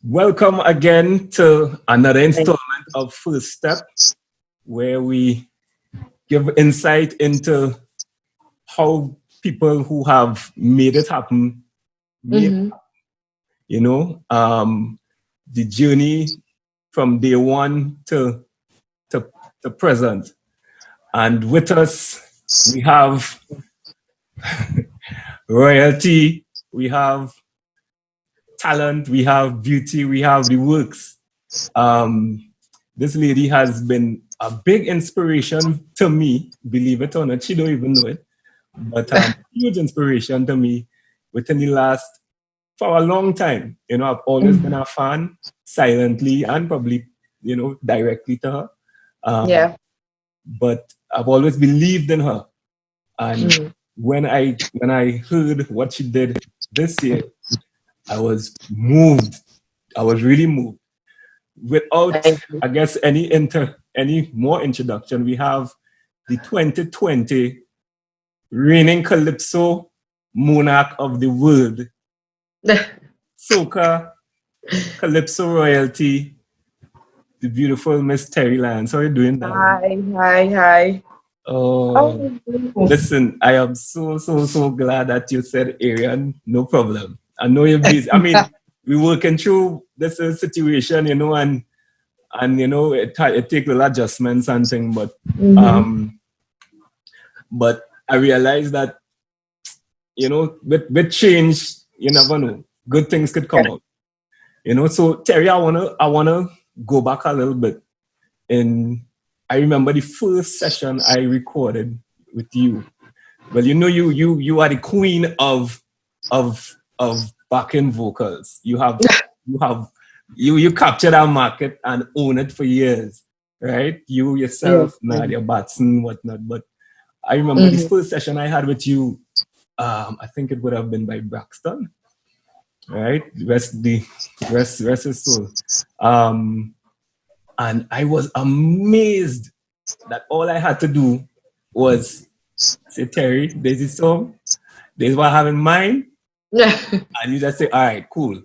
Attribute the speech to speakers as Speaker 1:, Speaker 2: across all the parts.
Speaker 1: Welcome again to another installment of First Step, where we give insight into how people who have made it happen, made, you know, the journey from day one to present. And with us, we have royalty, we have talent, we have beauty, we have the works. This lady has been a big inspiration to me, believe it or not. She don't even know it, but huge inspiration to me within the last, for a long time. You know, I've always been a fan, silently and probably, directly to her. But I've always believed in her. And when I heard what she did this year, I was moved. I was really moved. Without, I guess, any more introduction, we have the 2020 reigning Calypso Monarch of the world, soca, Calypso royalty, the beautiful Miss Terri Lyons. How are you doing, darling?
Speaker 2: Hi.
Speaker 1: Oh, listen, I am so glad that you said Arion. No problem. I know you're busy. I mean, we're working through this situation, and it takes little adjustments and things, but I realized that, with change, you never know. Good things could come out. So Terri, I wanna go back a little bit. And I remember the first session I recorded with you. Well, you are the queen of backing vocals. You captured our market and own it for years, right? You yourself, Nadia Batson, whatnot. But I remember this first session I had with you. I think it would have been by Braxton, right? Rest his soul. And I was amazed that all I had to do was say, Terri, there's this song, there's what I have in mind. And you just say, all right, cool.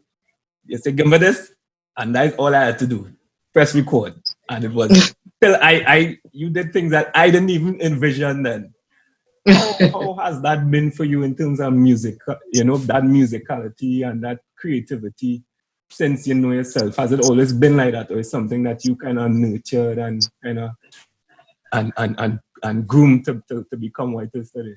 Speaker 1: You say, give me this. And that's all I had to do. Press record. And it was still you did things that I didn't even envision then. How has that been for you in terms of music? That musicality and that creativity since you know yourself? Has it always been like that, or is something that you kind of nurtured and kind of and groomed to become what it is today?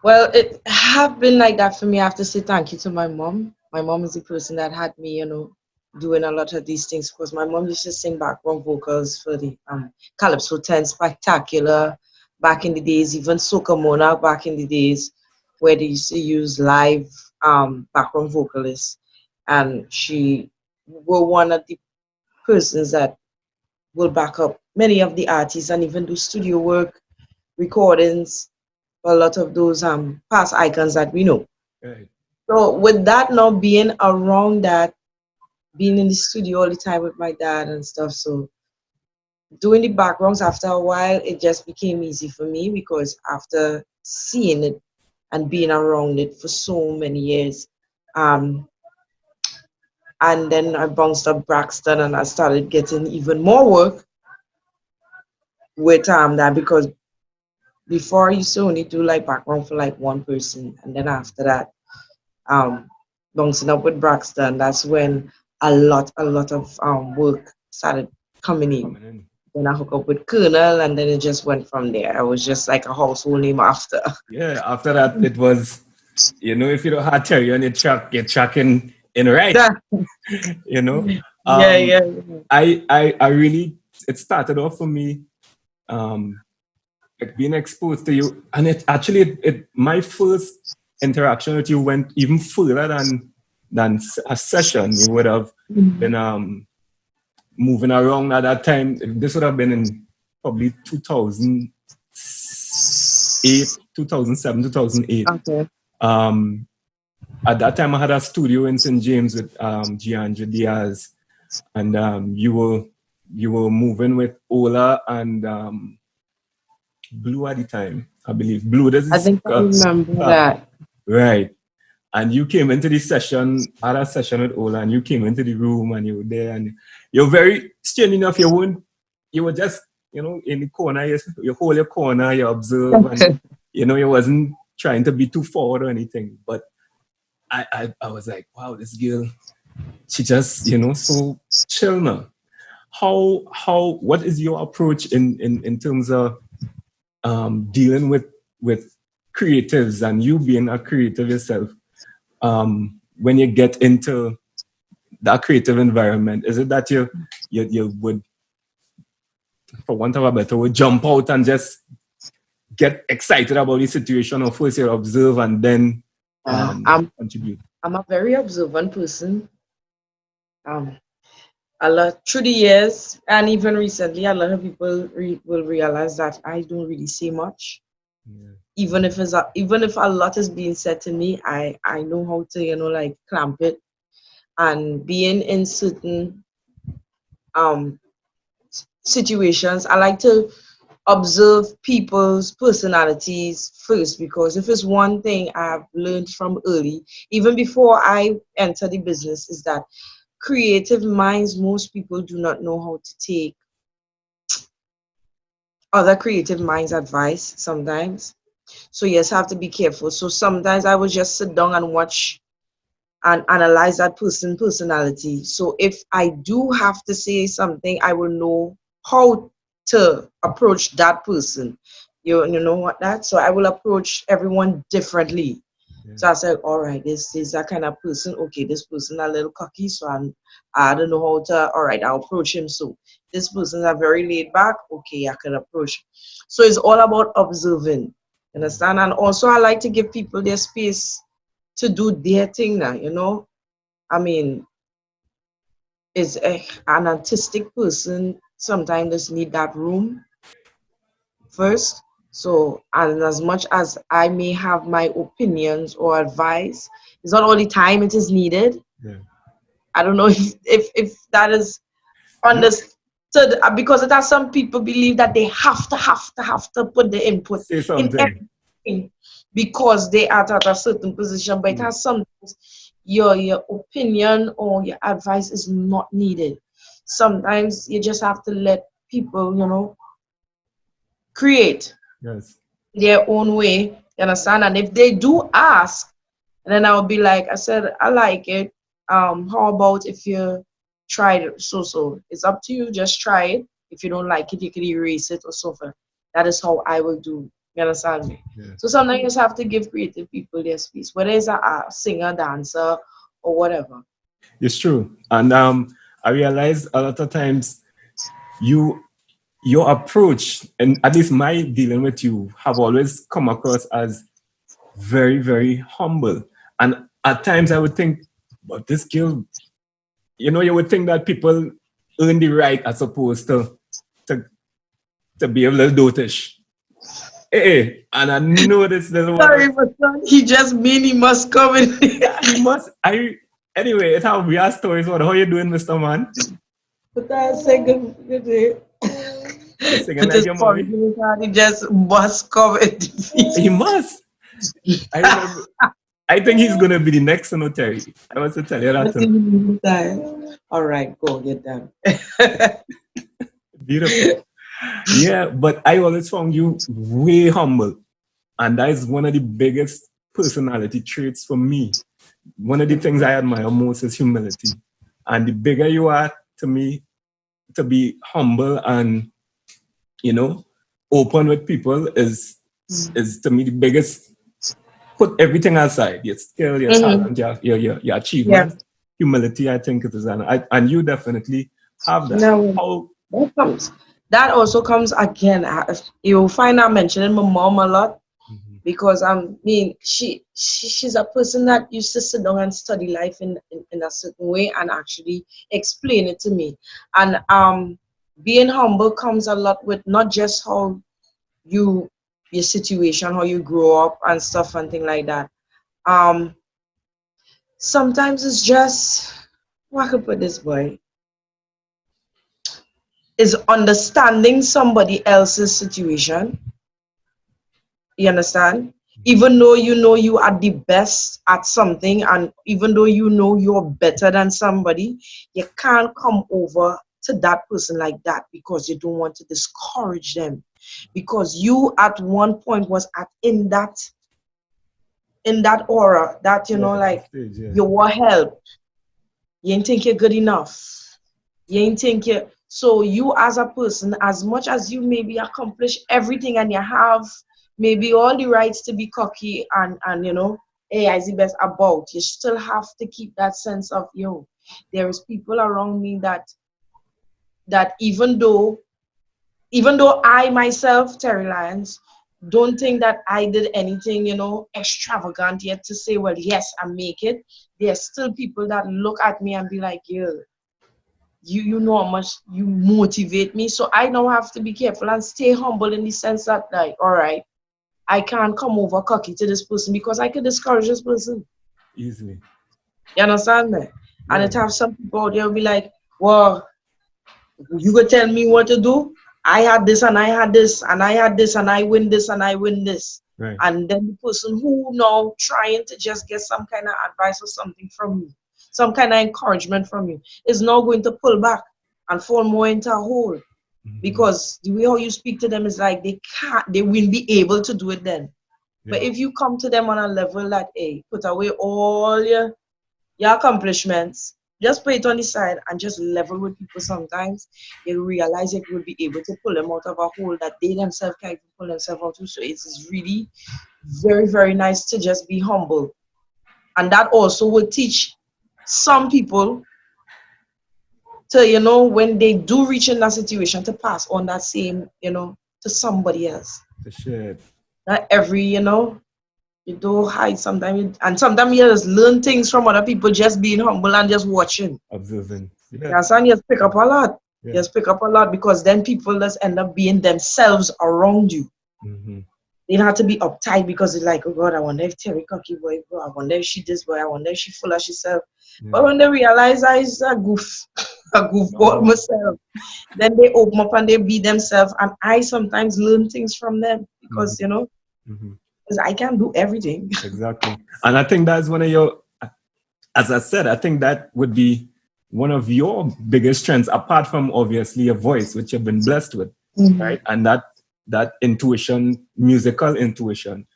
Speaker 2: Well, it have been like that for me. I have to say thank you to my mom. My mom is the person that had me, doing a lot of these things, because my mom used to sing background vocals for the Calypso 10 Spectacular back in the days, even Soca Monarch back in the days, where they used to use live background vocalists. And she were one of the persons that will back up many of the artists and even do studio work, recordings, a lot of those past icons that we know.
Speaker 1: Right.
Speaker 2: So with that not being around that, being in the studio all the time with my dad and stuff, so doing the backgrounds, after a while, it just became easy for me, because after seeing it and being around it for so many years, and then I bounced up Braxton and I started getting even more work with that, because before I used to only do like background for like one person, and then after that, bouncing up with Braxton, that's when a lot of work started coming in. Then I hooked up with Colonel, and then it just went from there. I was just like a household name after.
Speaker 1: Yeah, after that it was, if you don't have Terri on your track, you're tracking in right. I really, it started off for me, like being exposed to you, and it actually my first interaction with you went even further than a session. You would have been moving around at that time. This would have been in probably 2008, 2007, 2008.
Speaker 2: Okay.
Speaker 1: At that time, I had a studio in St. James with Giandra Diaz, and you were moving with Ola and Blue at the time, I believe. Blue,
Speaker 2: I think I remember that.
Speaker 1: Right. And you came into the session, at a session with Ola, and you came into the room and you were there, and you're very, strange enough, you were just, in the corner, you hold your corner, you observe, and, you wasn't trying to be too forward or anything. But I was like, wow, this girl, she just, so chill now. What is your approach in terms of dealing with creatives and you being a creative yourself? When you get into that creative environment, is it that you would, for want of a better word, jump out and just get excited about the situation, or first you observe and then contribute?
Speaker 2: I'm a very observant person. A lot through the years, and even recently, a lot of people will realize that I don't really say much. Yeah. Even if a lot is being said to me, I know how to like clamp it. And being in certain situations, I like to observe people's personalities first, because if it's one thing I've learned from early, even before I enter the business, is that creative minds, most people do not know how to take other creative minds' advice sometimes. So yes, have to be careful. So sometimes I will just sit down and watch and analyze that personality. So if I do have to say something, I will know how to approach that person. You know what that? So I will approach everyone differently. Yeah. So I said, all right, this is that kind of person. Okay, this person a little cocky, so I don't know how to. All right, I'll approach him. So this person's a very laid back. Okay, I can approach. So it's all about observing. Understand? And also I like to give people their space to do their thing now. I mean, is an artistic person sometimes just need that room first. So, and as much as I may have my opinions or advice, it's not all the time it is needed. Yeah. I don't know if that is understood, because it has some people believe that they have to put the input in everything because they are at a certain position, but it has sometimes your opinion or your advice is not needed. Sometimes you just have to let people, create their own way, you understand? And if they do ask, then I'll be like, I said, I like it. How about if you try it? So it's up to you. Just try it. If you don't like it, you can erase it or so forth. That is how I will do. You understand me? Yeah. So sometimes you just have to give creative people their space, whether it's a singer, dancer, or whatever.
Speaker 1: It's true. And I realize a lot of times your approach, and at least my dealing with you, have always come across as very, very humble. And at times I would think, but this girl, you would think that people earn the right as opposed to be a little dotish. Hey, and I know this little one.
Speaker 2: Sorry, but he just mean he must come in.
Speaker 1: He must. Anyway, it's how we are stories. What? How you doing, Mr. Man?
Speaker 2: But I say good day.
Speaker 1: Singing like your mommy.
Speaker 2: He just must come in.
Speaker 1: He must. I think he's gonna be the next one, Terry. I want to tell you that.
Speaker 2: All right, go get done.
Speaker 1: Beautiful. Yeah, but I always found you way humble, and that is one of the biggest personality traits for me. One of the things I admire most is humility, and the bigger you are, to me, to be humble and open with people is to me the biggest. Put everything aside, your skill, your talent, your achievement, humility, I think it is, and you definitely have that.
Speaker 2: No, that also comes again. You'll find I'm mentioning my mom a lot, because she's a person that used to sit down and study life in a certain way and actually explain it to me. And being humble comes a lot with not just how your situation, how you grow up and stuff and things like that. Sometimes it's just, how I could put this, boy, is understanding somebody else's situation. You understand? Even though you know you are the best at something, and even though you know you're better than somebody, you can't come over to that person like that because you don't want to discourage them. Because you at one point was in that aura that, you know, like
Speaker 1: Stage, yeah.
Speaker 2: you were helped. You ain't think you're good enough. You ain't think you. So you as a person, as much as you maybe accomplish everything and you have maybe all the rights to be cocky and you know, hey, I see best about, you still have to keep that sense of, yo, there is people around me that even though I myself, Terri Lyons, don't think that I did anything, you know, extravagant yet to say, well, yes, I make it. There's still people that look at me and be like, yeah, you know how much you motivate me. So I now have to be careful and stay humble in the sense that, like, all right, I can't come over cocky to this person because I could discourage this person.
Speaker 1: Easily.
Speaker 2: You understand me?
Speaker 1: Yeah.
Speaker 2: And it have some people out there will be like, well, you could tell me what to do. I had this and I had this and I had this and I win this and I win this.
Speaker 1: Right.
Speaker 2: And then the person who now trying to just get some kind of advice or something from you, some kind of encouragement from you, is now going to pull back and fall more into a hole. Because the way how you speak to them is like they will be able to do it then. Yeah. But if you come to them on a level that, hey, put away all your accomplishments, just put it on the side and just level with people, sometimes you realize you will be able to pull them out of a hole that they themselves can't even pull themselves out of. So it's really very, very nice to just be humble. And that also will teach some people to, you know, when they do reach in that situation, to pass on that same, you know, to somebody else.
Speaker 1: To share it.
Speaker 2: Not every, you know, you do hide sometimes, and sometimes you just learn things from other people just being humble and just watching.
Speaker 1: Observing.
Speaker 2: Yeah. Yes, and you just pick up a lot. Yeah. Just pick up a lot, because then people just end up being themselves around you. They don't have to be uptight because they're like, oh God, I wonder if Terri cocky boy, I wonder if she this boy, I wonder if she full of herself. Yeah. But when they realize I is a goofball myself, then they open up and they be themselves, and I sometimes learn things from them because, you know, because I can't do everything.
Speaker 1: Exactly. And I think that's one of your, as I said, I think that would be one of your biggest strengths, apart from obviously your voice, which you've been blessed with, right? And that intuition, musical intuition.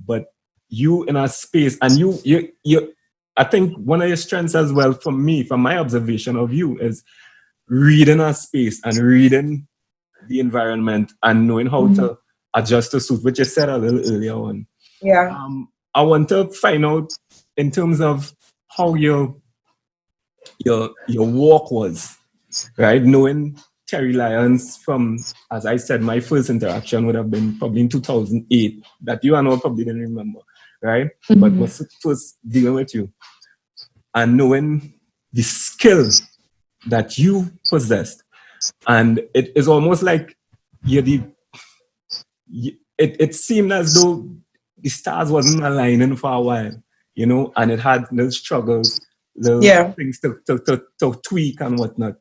Speaker 1: But you in a space, and you I think one of your strengths as well, from me, from my observation of you, is reading a space and reading the environment and knowing how to adjust to suit, which you said a little earlier on.
Speaker 2: Yeah.
Speaker 1: I want to find out in terms of how your walk was, right? Knowing Terri Lyons from, as I said, my first interaction would have been probably in 2008, that you and I probably didn't remember, right? But was first dealing with you. And knowing the skill that you possessed. And it is almost like it seemed as though the stars wasn't aligning for a while, you know, and it had little struggles, little things to tweak and whatnot.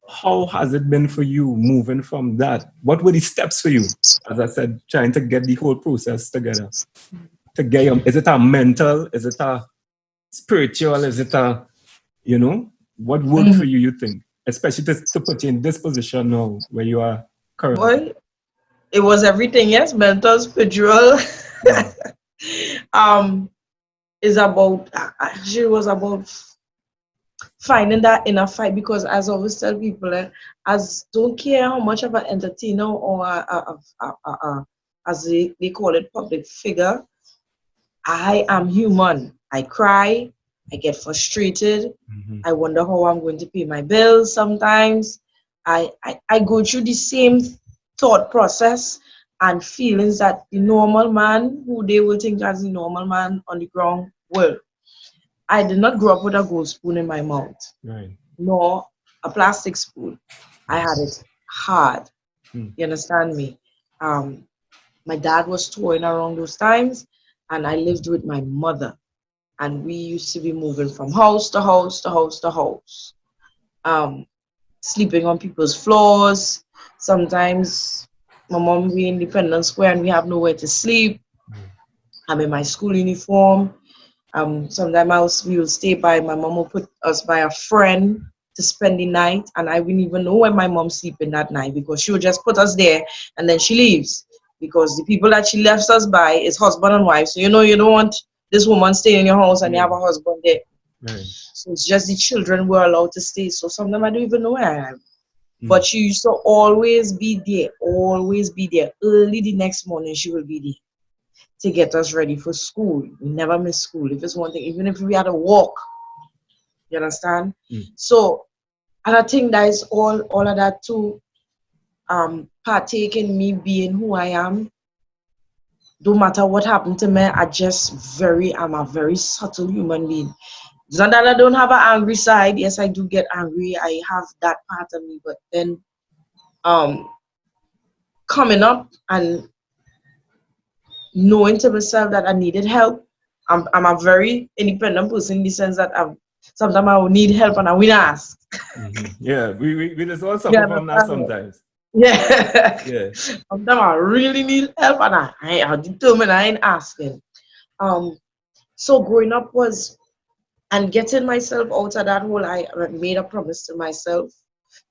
Speaker 1: How has it been for you moving from that? What were the steps for you? As I said, trying to get the whole process together. To get is it a mental? Is it a spiritual? Is it a, you know, what worked for you, you think? Especially to put you in this position now where you are currently.
Speaker 2: Well, it was everything, yes, mental, spiritual. Is about, actually, it was about finding that inner fight, because as I always tell people, as don't care how much of an entertainer or as they call it, public figure, I am human. I cry, I get frustrated, I wonder how I'm going to pay my bills sometimes. I go through the same thought process and feelings that the normal man, who they will think as the normal man on the ground, will. I did not grow up with a gold spoon in my mouth,
Speaker 1: right,
Speaker 2: nor a plastic spoon. I had it hard. You understand me? My dad was touring around those times, and I lived with my mother. And we used to be moving from house to house to house to house, sleeping on people's floors. Sometimes my mom be in Independence Square and we have nowhere to sleep. I'm in my school uniform. Sometimes we will stay by, my mom will put us by a friend to spend the night, and I wouldn't even know when my mom's sleeping that night because she would just put us there and then she leaves. Because the people that she left us by is husband and wife. So you know you don't want this woman staying in your house and you have a husband there.
Speaker 1: Right.
Speaker 2: So it's just the children were allowed to stay. So sometimes I don't even know where I am. But she used to always be there, always be there. Early the next morning she will be there to get us ready for school. We never miss school. If it's one thing, even if we had to walk, you understand? So, and I think that is all of that too. Partake in me being who I am. No matter what happened to me, I'm a very subtle human being. It's not that I don't have an angry side. Yes, I do get angry. I have that part of me, but then coming up and knowing to myself that I needed help. I'm a very independent person in the sense that sometimes I will need help and I will ask.
Speaker 1: Yeah, we just all suffer from that sometimes.
Speaker 2: Yeah.
Speaker 1: Yeah.
Speaker 2: Sometimes I really need help and I'm determined I ain't asking. So growing up and getting myself out of that hole, I made a promise to myself.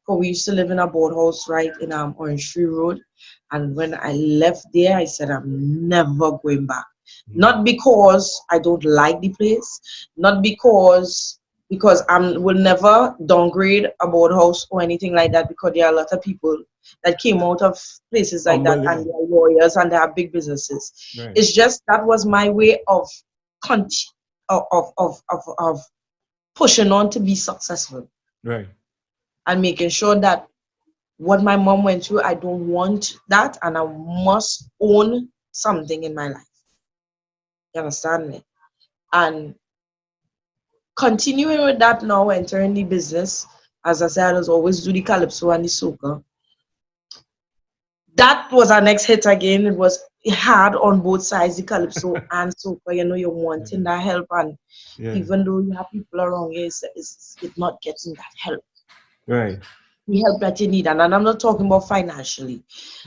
Speaker 2: For we used to live in a boardhouse right in Orange Tree Road. And when I left there, I said, I'm never going back. Not because I don't like the place, not because I will never downgrade a boardhouse or anything like that, because there are a lot of people that came out of places like that and they are lawyers and they have big businesses. Right. It's just that was my way of pushing on to be successful.
Speaker 1: Right.
Speaker 2: And making sure that what my mom went through, I don't want that, and I must own something in my life. You understand me? And continuing with that now, entering the business, as I said, I was always do the Calypso and the soca. That was our next hit again. It was hard on both sides, the Calypso and soca. You know, you're wanting that help, and even though you have people around you, it's not getting that help.
Speaker 1: Right.
Speaker 2: The help that you need, and I'm not talking about financially.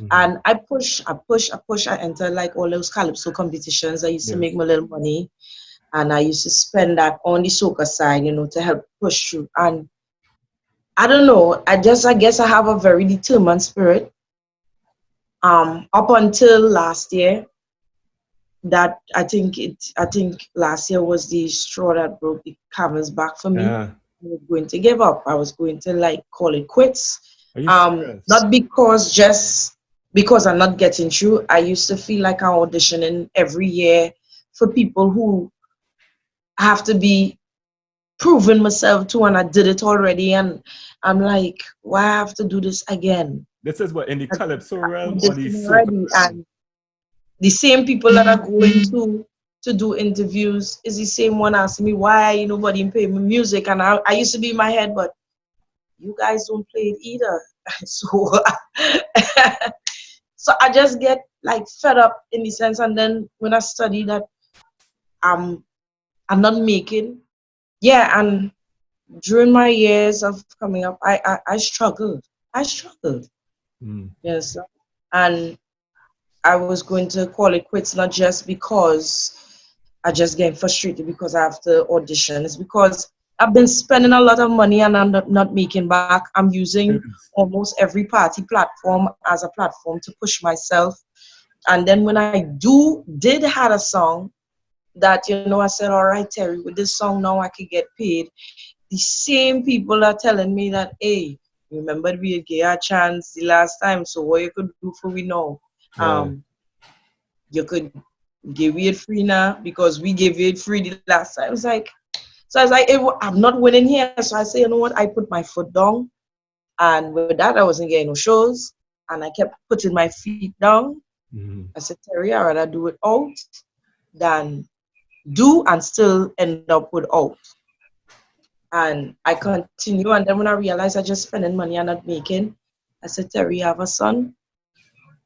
Speaker 2: And I push. I entered like all those Calypso competitions. I used to make my little money, and I used to spend that on the soca side, you know, to help push through. And I don't know, I guess I have a very determined spirit. Up until last year, that I think last year was the straw that broke the camel's back for me. I was going to give up. I was going to like call it quits. Not just because I'm not getting through. I used to feel like I'm auditioning every year for people who have to be proving myself to, and I did it already, and I'm like, why I have to do this again?
Speaker 1: This is what in the Calypso realm or the soca?
Speaker 2: And the same people that are going to do interviews is the same one asking me why nobody pay me music, and I used to be in my head, but you guys don't play it either. So so I just get like fed up in the sense, and then when I study that I'm not making, and during my years of coming up, I struggled. Yes, and I was going to call it quits, not just because I just get frustrated because I have to audition. It's because I've been spending a lot of money and I'm not making back. I'm using almost every party platform as a platform to push myself. And then when I did have a song that, you know, I said, all right, Terry, with this song now I could get paid. The same people are telling me that, hey, remember we gave a chance the last time, so what you could do for we now? You could give it free now because we gave it free the last time. It's like, so I was like, hey, I'm not winning here. So I say, you know what? I put my foot down, and with that, I wasn't getting no shows, and I kept putting my feet down. I said, Terry, I'd rather do it out than do and still end up with out. And I continue, and then when I realized I just spending money and not making, I said, Terry, I have a son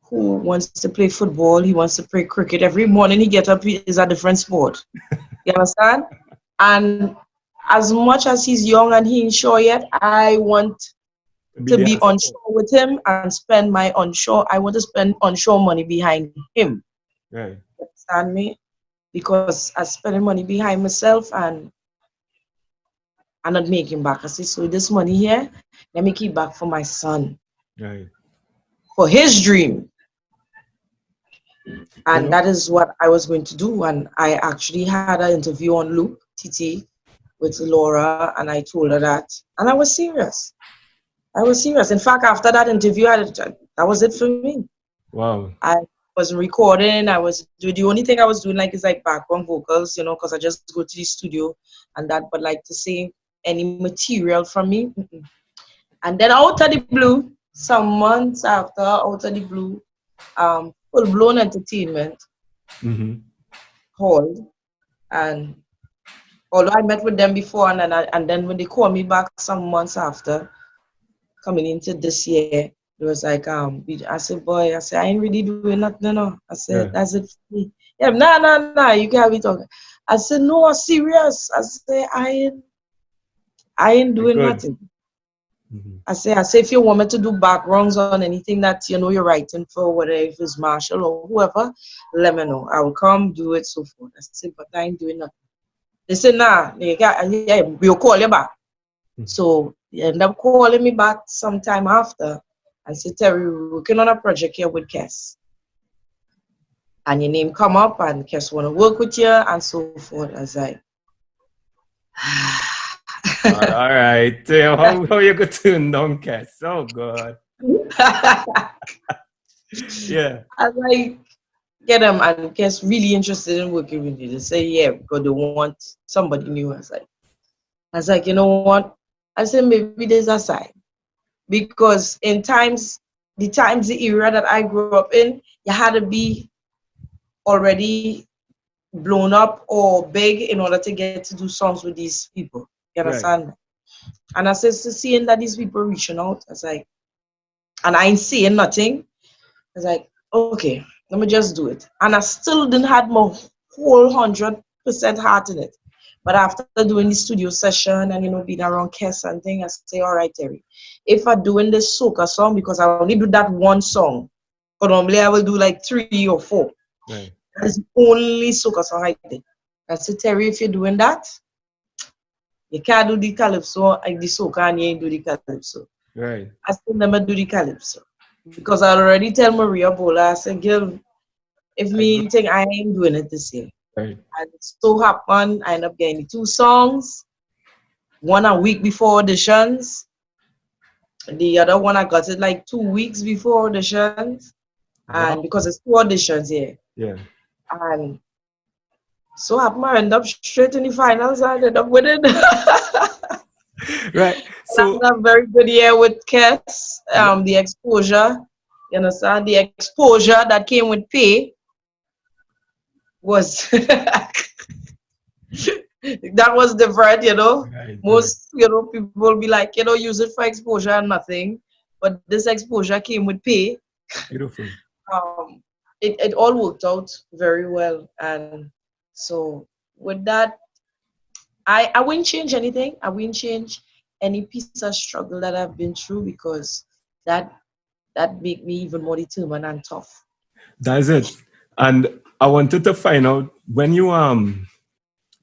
Speaker 2: who wants to play football, he wants to play cricket. Every morning he gets up, is a different sport. You understand? And as much as he's young and he ain't sure yet, I want to be onshore with him and spend my onshore. I want to spend onshore money behind him.
Speaker 1: Right.
Speaker 2: You understand me? because I spending money behind myself and I'm not making back. I said, so this money here, let me keep back for my son,
Speaker 1: Right.
Speaker 2: for his dream. And
Speaker 1: You know?
Speaker 2: that is what I was going to do. And I actually had an interview on Loop, TT, with Laura, and I told her that. And I was serious. I was serious. In fact, after that interview, that was it for me.
Speaker 1: Wow.
Speaker 2: I wasn't recording. I was doing, the only thing I was doing is like background vocals, you know, because I just go to the studio and that. But like to say any material from me. And then out of the blue, some months after, out of the blue, Full Blown Entertainment called, and although I met with them before, and then when they called me back some months after, coming into this year, it was like, I said, boy, I said, I ain't really doing nothing, no. I said, that's it for me. Yeah, nah, you can't be talking. I said, no, I'm serious. I said, I ain't doing nothing. I say, if you want me to do backgrounds on anything that, you know, you're writing for, whether if it's Marshall or whoever, let me know. I will come do it, so forth. I said, but I ain't doing nothing. They said, nah, we'll call you back. So they end up calling me back sometime after and said, Terry, we're working on a project here with Kes. And your name come up and Kes want to work with you and so forth. I was like,
Speaker 1: all right. How you going to down, Kes? Oh, God. Yeah.
Speaker 2: I was like, get them, and Kes really interested in working with you. They say, yeah, because they want somebody new. I was like, you know what? I said, maybe there's a sign. Because the era that I grew up in, you had to be already blown up or big in order to get to do songs with these people. You understand? Right. And I said, so seeing that these people reaching out, I was like, and I ain't saying nothing. I was like, okay, let me just do it. And I still didn't have my whole 100% heart in it. But after doing the studio session and, you know, being around Kes and things, I say, all right, Terry, if I'm doing this soca song, because I only do that one song, but normally I will do like 3 or 4.
Speaker 1: Right.
Speaker 2: That's the only soca song I did. I said, Terry, if you're doing that, you can't do the Calypso, like the soca, and you ain't do the Calypso.
Speaker 1: Right.
Speaker 2: I still never do the Calypso. Because I already tell Maria Bola, I said, girl, if me think I ain't doing it this year.
Speaker 1: Right.
Speaker 2: And it so happened, I end up getting 2 songs. One a week before auditions. The other one I got it like 2 weeks before auditions.
Speaker 1: Wow.
Speaker 2: And because it's 2 auditions here.
Speaker 1: Yeah.
Speaker 2: And so happened I end up straight in the finals. I ended up winning.
Speaker 1: Right. So
Speaker 2: that's a very good year with Kes. The exposure, you understand? The exposure that came with pay was that was different, you know.
Speaker 1: Right,
Speaker 2: most you know, people will be like, you know, use it for exposure and nothing, but this exposure came with pay.
Speaker 1: Beautiful.
Speaker 2: It all worked out very well, and so with that, I wouldn't change anything. I wouldn't change any piece of struggle that I've been through, because that made me even more determined and tough.
Speaker 1: That's it. And I wanted to find out when you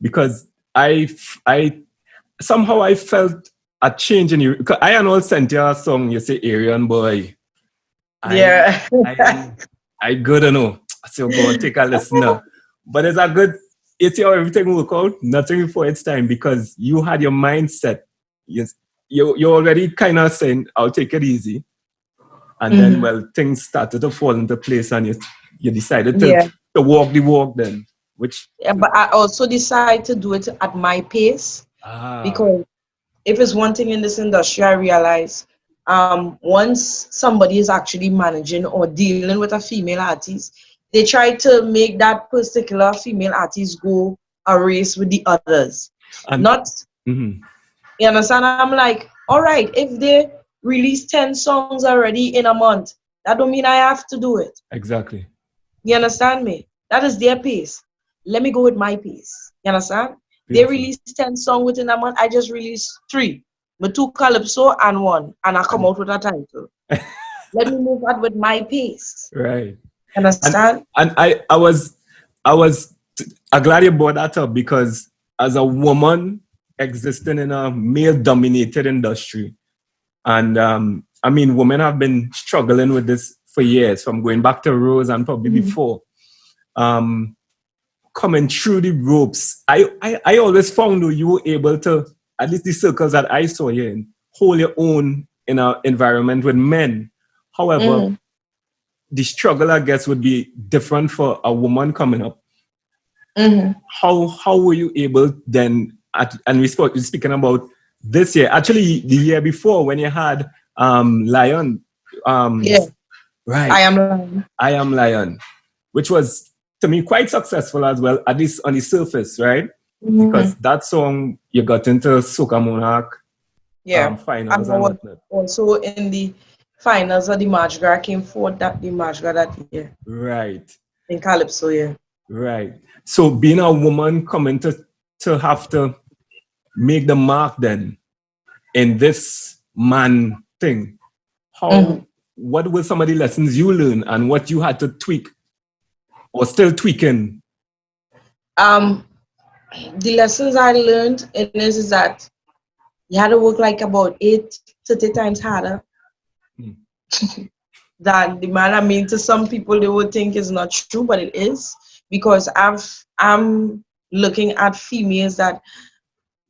Speaker 1: because I somehow I felt a change in you. Because I all sent you a song, you say Arion boy. I good to know. So go and take a listen now. But it's a good, it's how everything work out, nothing before its time, because you had your mindset. Yes, you're already kind of saying, I'll take it easy. And then, well, things started to fall into place, and you decided to walk the walk then.
Speaker 2: But I also decided to do it at my pace. Because if it's one thing in this industry, I realize once somebody is actually managing or dealing with a female artist, they try to make that particular female artist go a race with the others. You understand? I'm like, all right, if they release 10 songs already in a month, that don't mean I have to do it.
Speaker 1: Exactly.
Speaker 2: You understand me? That is their pace. Let me go with my pace. You understand? Beautiful. They release 10 songs within a month. I just released 3. With 2 Calypso and 1. And I come out with a title. Let me move on with my pace.
Speaker 1: Right.
Speaker 2: Understand?
Speaker 1: And I I'm glad you brought that up because as a woman existing in a male-dominated industry, and I mean, women have been struggling with this for years, from going back to Rose and probably before. Coming through the ropes, I always found that you were able to, at least the circles that I saw you in, hold your own in an environment with men. However, the struggle, I guess, would be different for a woman coming up. How were you able then, and we're speaking about this year, actually the year before when you had Lion. Right. I Am Lion, which was, to me, quite successful as well, at least on the surface, right? Because that song, you got into Soca Monarch finals and whatnot.
Speaker 2: Also in the finals of the March Gras, came forward the March Gras that year.
Speaker 1: Right.
Speaker 2: In Calypso, yeah.
Speaker 1: Right. So being a woman coming to have to make the mark then in this man thing, what were some of the lessons you learned and what you had to tweak or still tweaking?
Speaker 2: The lessons I learned in this is that you had to work like about 8 to 10 times harder than the man. I mean, to some people they would think it's not true, but it is, because I'm looking at females that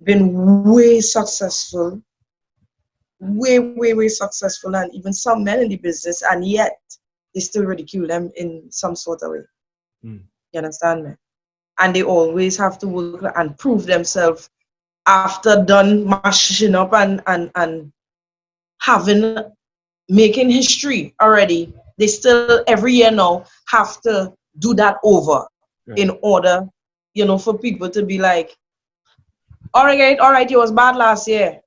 Speaker 2: been way successful, way successful, and even some men in the business, and yet they still ridicule them in some sort of way. You understand me? And they always have to work and prove themselves after done mashing up and having making history already. They still every year now have to do that over in order, for people to be like, all right, you was bad last year.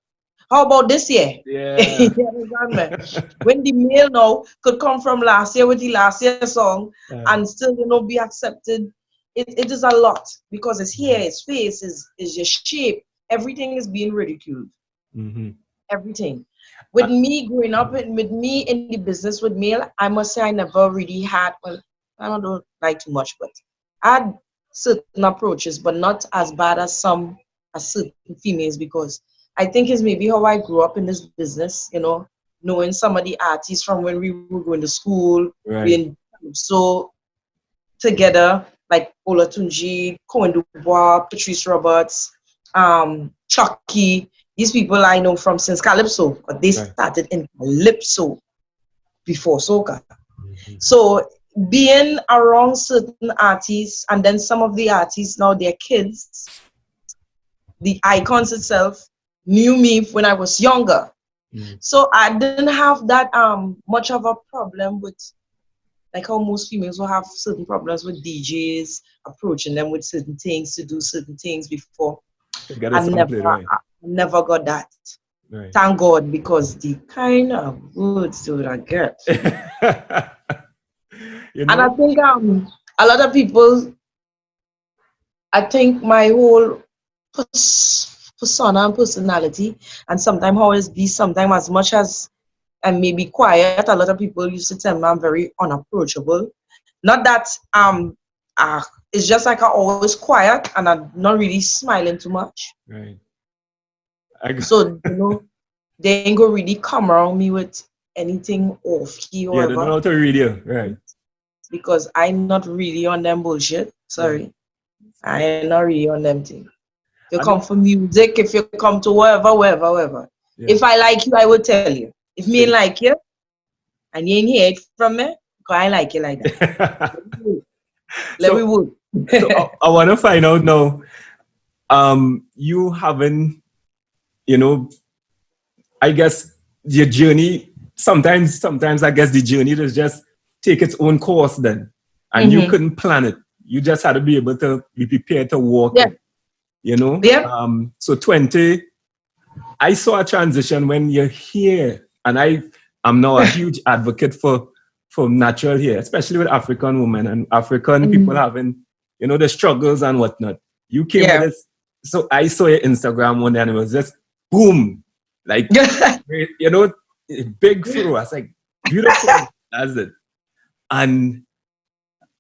Speaker 2: How about this year?
Speaker 1: Yeah.
Speaker 2: When the male now could come from last year with the last year song and still, be accepted, it is a lot, because his hair, his face, is your shape. Everything is being ridiculed. Everything. With me growing up, with me in the business with male, I must say I never really had, well, I don't like too much, but I had certain approaches, but not as bad as certain females, because I think it's maybe how I grew up in this business, knowing some of the artists from when we were going to school, being so together, like Olatunji, Cohen Dubois, Patrice Roberts, Chucky. These people I know from since Calypso, but they started in Calypso before soca. So being around certain artists, and then some of the artists now, their kids, the icons itself, knew me when I was younger. So I didn't have that much of a problem with, like how most females will have certain problems with DJs approaching them with certain things to do certain things before. I never got that. Thank God, because the kind of words that I get. And I think a lot of I think my whole persona and personality, and sometimes always be, sometimes as much as I may be quiet, a lot of people used to tell me I'm very unapproachable. Not that it's just like I'm always quiet and I'm not really smiling too much. So they ain't gonna really come around me with anything off key or whatever.
Speaker 1: They don't know how to read you,
Speaker 2: because I'm not really on them bullshit. Sorry. I ain't not really on them things. If you come for music, if you come to wherever. If I like you, I will tell you. If me ain't like you, and you ain't hear it from me, because I like you like that. Let me work.
Speaker 1: So I want to find out now, you haven't, I guess your journey, sometimes I guess the journey does just take its own course then. And you couldn't plan it. You just had to be able to be prepared to walk it. So 20, I saw a transition when you're here, and I'm now a huge advocate for natural hair, especially with African women and African people having, the struggles and whatnot. You came with this. So I saw your Instagram one day and it was just boom, like, big fro. I was like, beautiful. That's it. And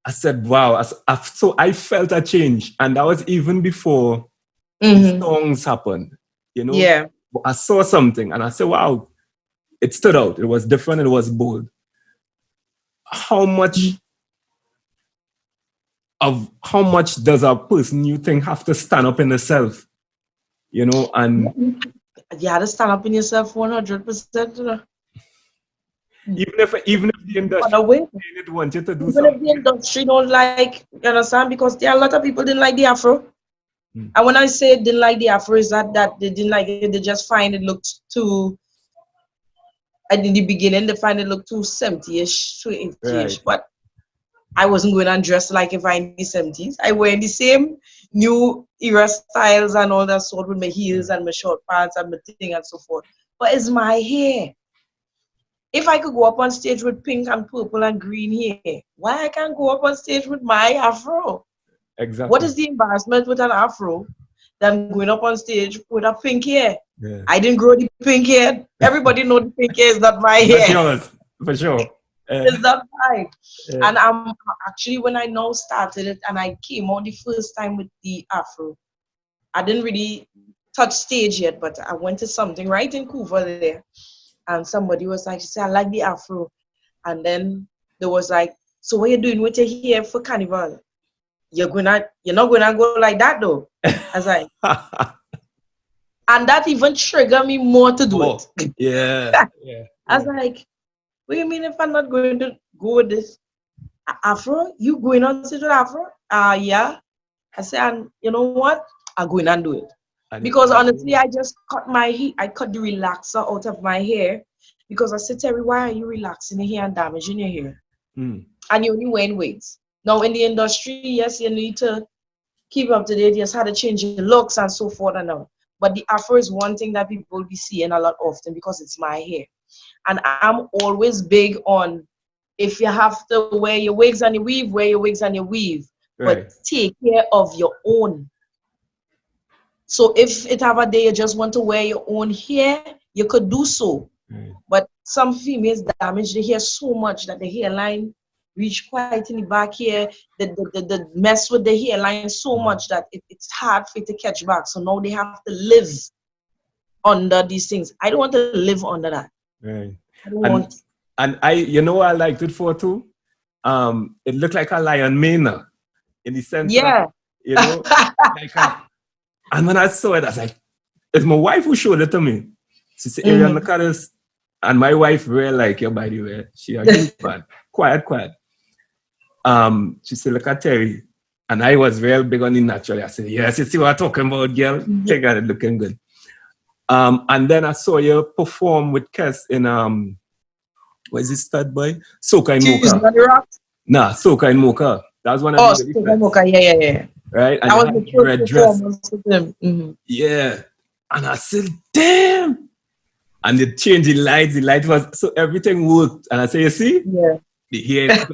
Speaker 1: I said, wow. So I felt a change. And that was even before
Speaker 2: Mm-hmm.
Speaker 1: the songs happened. You know?
Speaker 2: Yeah.
Speaker 1: I saw something and I said, wow, it stood out. It was different. It was bold. How much does a person you think have to stand up in themselves? You know, and
Speaker 2: you had to stand up in yourself 100%.
Speaker 1: even if the industry didn't want you to do
Speaker 2: Even
Speaker 1: something.
Speaker 2: if the industry don't like, you understand? Because there are a lot of people didn't like the afro. And when I say didn't like the afro, is that they didn't like it, they just find it looked too, and in the beginning, they find it looked too 70-ish, too 80-ish.
Speaker 1: Right.
Speaker 2: But I wasn't going and dressed like if I in the 70s. I wear the same new era styles and all that sort with my heels and my short pants and my thing and so forth. But it's my hair. If I could go up on stage with pink and purple and green hair, why I can't go up on stage with my afro?
Speaker 1: Exactly.
Speaker 2: What is the embarrassment with an afro than going up on stage with a pink hair?
Speaker 1: Yeah.
Speaker 2: I didn't grow the pink hair. Everybody know the pink hair is not my hair.
Speaker 1: That's yours, for sure.
Speaker 2: It's not mine. And I'm actually, when I now started it and I came on the first time with the afro, I didn't really touch stage yet, but I went to something right in Couva there. And somebody was like, she said, I like the afro. And then there was like, so what you doing with your hair for carnival? You're not gonna go like that though. I was like, and that even triggered me more to do it.
Speaker 1: Yeah.
Speaker 2: I was like, what do you mean if I'm not going to go with this afro? You going on stage with afro? Yeah. I said, and you know what? I'll go in and do it. Because honestly, I just cut my hair. I cut the relaxer out of my hair because I said, Terry, why are you relaxing your hair and damaging your hair? And you're only wearing wigs. Now, in the industry, yes, you need to keep up to date. Yes, how to change your looks and so forth and on. But the afro is one thing that people will be seeing a lot often because it's my hair. And I'm always big on, if you have to wear your wigs and your weave, wear your wigs and your weave.
Speaker 1: Right.
Speaker 2: But take care of your own. So if it have a day you just want to wear your own hair, you could do so. But some females damage the hair so much that the hairline reach quite in the back here. The mess with the hairline so much that it's hard for it to catch back. So now they have to live under these things. I don't want to live under that.
Speaker 1: Right.
Speaker 2: I don't want.
Speaker 1: And I what I liked it for too? It looked like a lion mane in the sense that, you know, and when I saw it, I was like, it's my wife who showed it to me. She said, Arion, look at this. And my wife really like you, by the way. She a good fan. Quiet. She said, look at Terry. And I was real big on the natural. I said, yes, you see what I'm talking about, girl? Take it looking good. And then I saw you perform with Kes in what is this stud boy? Soca in Mocha. Nah, Soca in Mocha. That was one of the
Speaker 2: Soca in Mocha, yeah.
Speaker 1: Right? And
Speaker 2: that was the
Speaker 1: red dress. With them. Yeah. And I said, damn. And they changed the light was so everything worked. And I said, you see?
Speaker 2: Yeah.
Speaker 1: The hair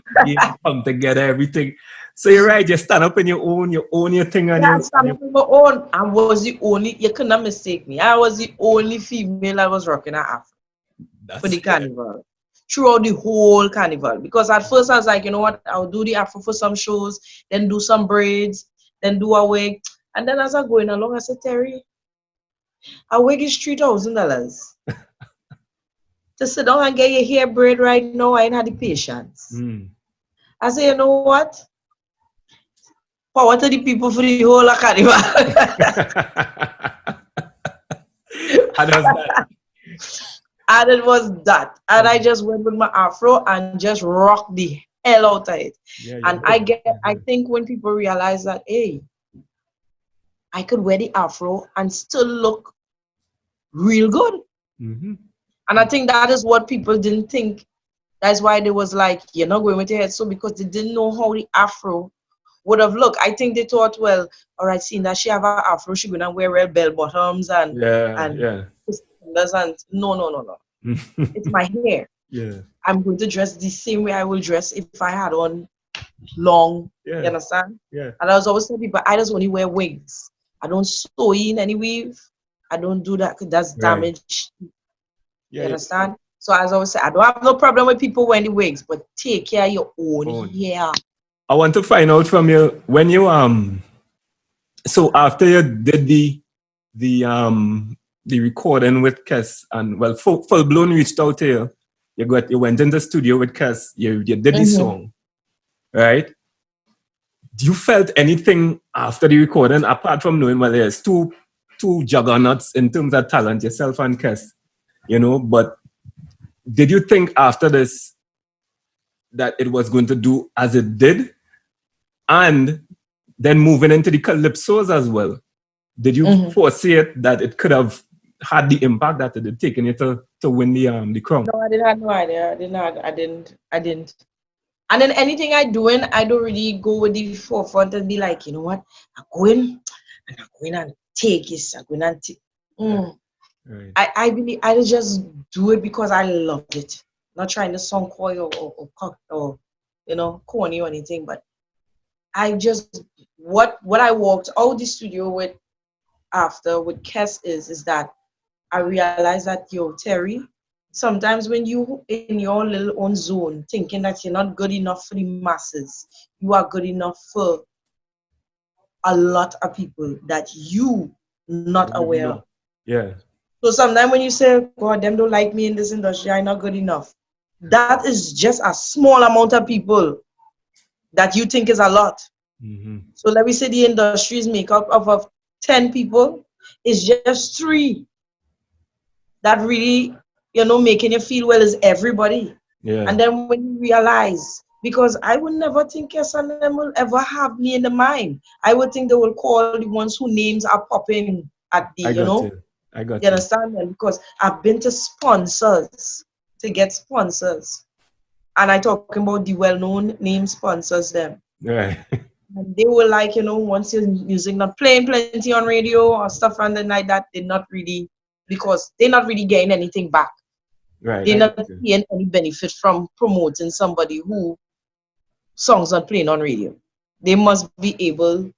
Speaker 1: come together, everything. So you're right, you stand up in your own your thing on your
Speaker 2: stand up in my own. I was the only, you cannot mistake me. I was the only female that was rocking an afro for the carnival. Throughout the whole carnival. Because at first I was like, you know what, I'll do the afro for some shows, then do some braids, then do a wig. And then as I'm going along, I said, Terry, a wig is $3,000. To sit down and get your hair braid right now, I ain't had the patience. I said, you know what? Power to the people for the whole carnival. And it was that. And I just went with my afro and just rocked the hell out of it. And I think when people realize that, hey, I could wear the afro and still look real good. And I think that is what people didn't think. That's why they was like, you're not going with your head. So because they didn't know how the afro would have looked. I think they thought, well, all right, seeing that she have an afro, she's gonna wear red bell bottoms and no. It's my hair.
Speaker 1: Yeah.
Speaker 2: I'm going to dress the same way I will dress if I had on long. You understand?
Speaker 1: Yeah.
Speaker 2: And I was always telling people, I just only wear wigs. I don't sew in any weave. I don't do that because that's damage. You understand? So as I always say, I don't have no problem with people wearing the wigs, but take care of your own hair.
Speaker 1: I want to find out from you when you so after you did the recording with Kes and well full blown reached out to you. You went in the studio with Kes, you did the song, right? Do you felt anything after the recording apart from knowing well there's two juggernauts in terms of talent, yourself and Kes, you know, but did you think after this that it was going to do as it did? And then moving into the calypsos as well, did you foresee it that it could have had the impact that it had taken you to win the crown?
Speaker 2: No, I didn't have no idea. I didn't. And then anything I doing, I don't really go with the forefront and be like, you know what, I'm going and take this. I'm going and take. Right. I really, I just do it because I love it. Not trying to sound coy or you know, corny or anything, but I just what I walked out the studio with after with Kes is that I realized that Terri, sometimes when you in your little own zone thinking that you're not good enough for the masses, you are good enough for a lot of people that you not aware of.
Speaker 1: Yeah.
Speaker 2: So sometimes when you say, God, them don't like me in this industry, I'm not good enough. That is just a small amount of people that you think is a lot. So let me say the industry is made up of 10 people. It's just 3 that really, you know, making you feel well is everybody. Yeah. And then when you realize, because I would never think yes and them will ever have me in the mind. I would think they will call the ones whose names are popping at the, you know.
Speaker 1: I got
Speaker 2: you understand them? Because I've been to sponsors to get sponsors. And I talking about the well-known name sponsors them.
Speaker 1: Right.
Speaker 2: And they were like, you know, once your music not playing plenty on radio or stuff and then like that, they're not really, because they're not really getting anything back.
Speaker 1: Right.
Speaker 2: They're not getting any benefit from promoting somebody who songs not playing on radio. They must be able,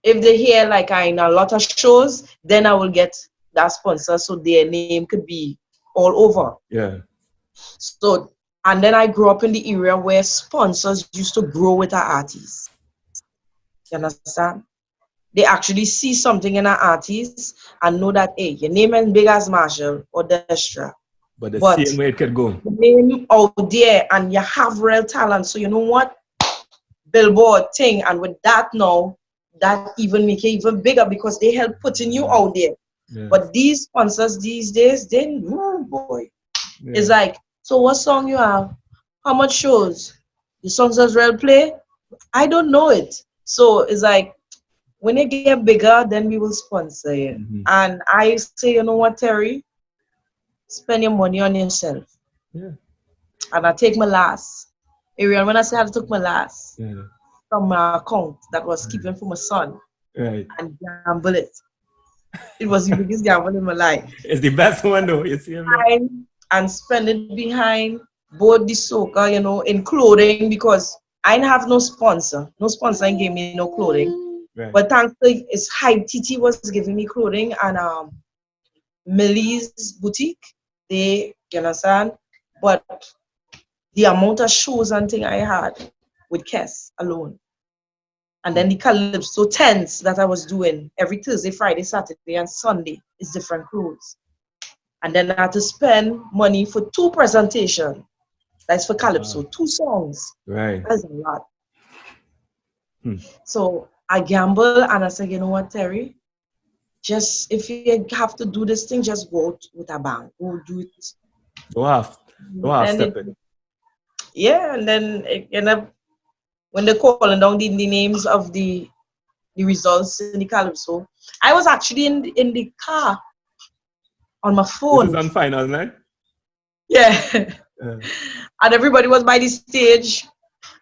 Speaker 2: if they hear like I in a lot of shows, then I will get that sponsor so their name could be all over.
Speaker 1: Yeah.
Speaker 2: So, and then I grew up in the area where sponsors used to grow with our artists. You understand? They actually see something in an artist and know that, hey, your name is big as Marshall or Destra.
Speaker 1: But the same way it could go.
Speaker 2: The name out there and you have real talent. So you know what? Billboard thing. And with that now, that even make it even bigger because they help putting you out there. Yeah. But these sponsors these days, they, oh boy. Yeah. It's like, so what song you have? How much shows? The songs as real play? I don't know it. So it's like, when it get bigger, then we will sponsor you. And I say, you know what, Terri? Spend your money on yourself. Yeah. And I take my last. Arion, when I say I took my last from my account that was keeping for my son and gamble it. It was the biggest gamble in my life.
Speaker 1: It's the best one though, you see him
Speaker 2: and spend it behind both the soca, you know, in clothing because I didn't have no sponsor. No sponsor ain't gave me no clothing. Right. But thanks to it's Hype TT was giving me clothing and Millie's boutique, they, you understand? But the amount of shows and thing I had with Kes alone. And then the Calypso tents that I was doing every Thursday, Friday, Saturday, and Sunday is different crews. And then I had to spend money for 2 presentations. That's for Calypso, 2 songs.
Speaker 1: Right.
Speaker 2: That's a lot. So I gamble and I said, you know what, Terri? Just if you have to do this thing, just go out with a bang. Go do it.
Speaker 1: Go off. Step it.
Speaker 2: Yeah, and then it ended up when they're calling down the names of the results in the Calypso. I was actually in the car on my phone.
Speaker 1: This is on final night?
Speaker 2: Yeah. And everybody was by the stage.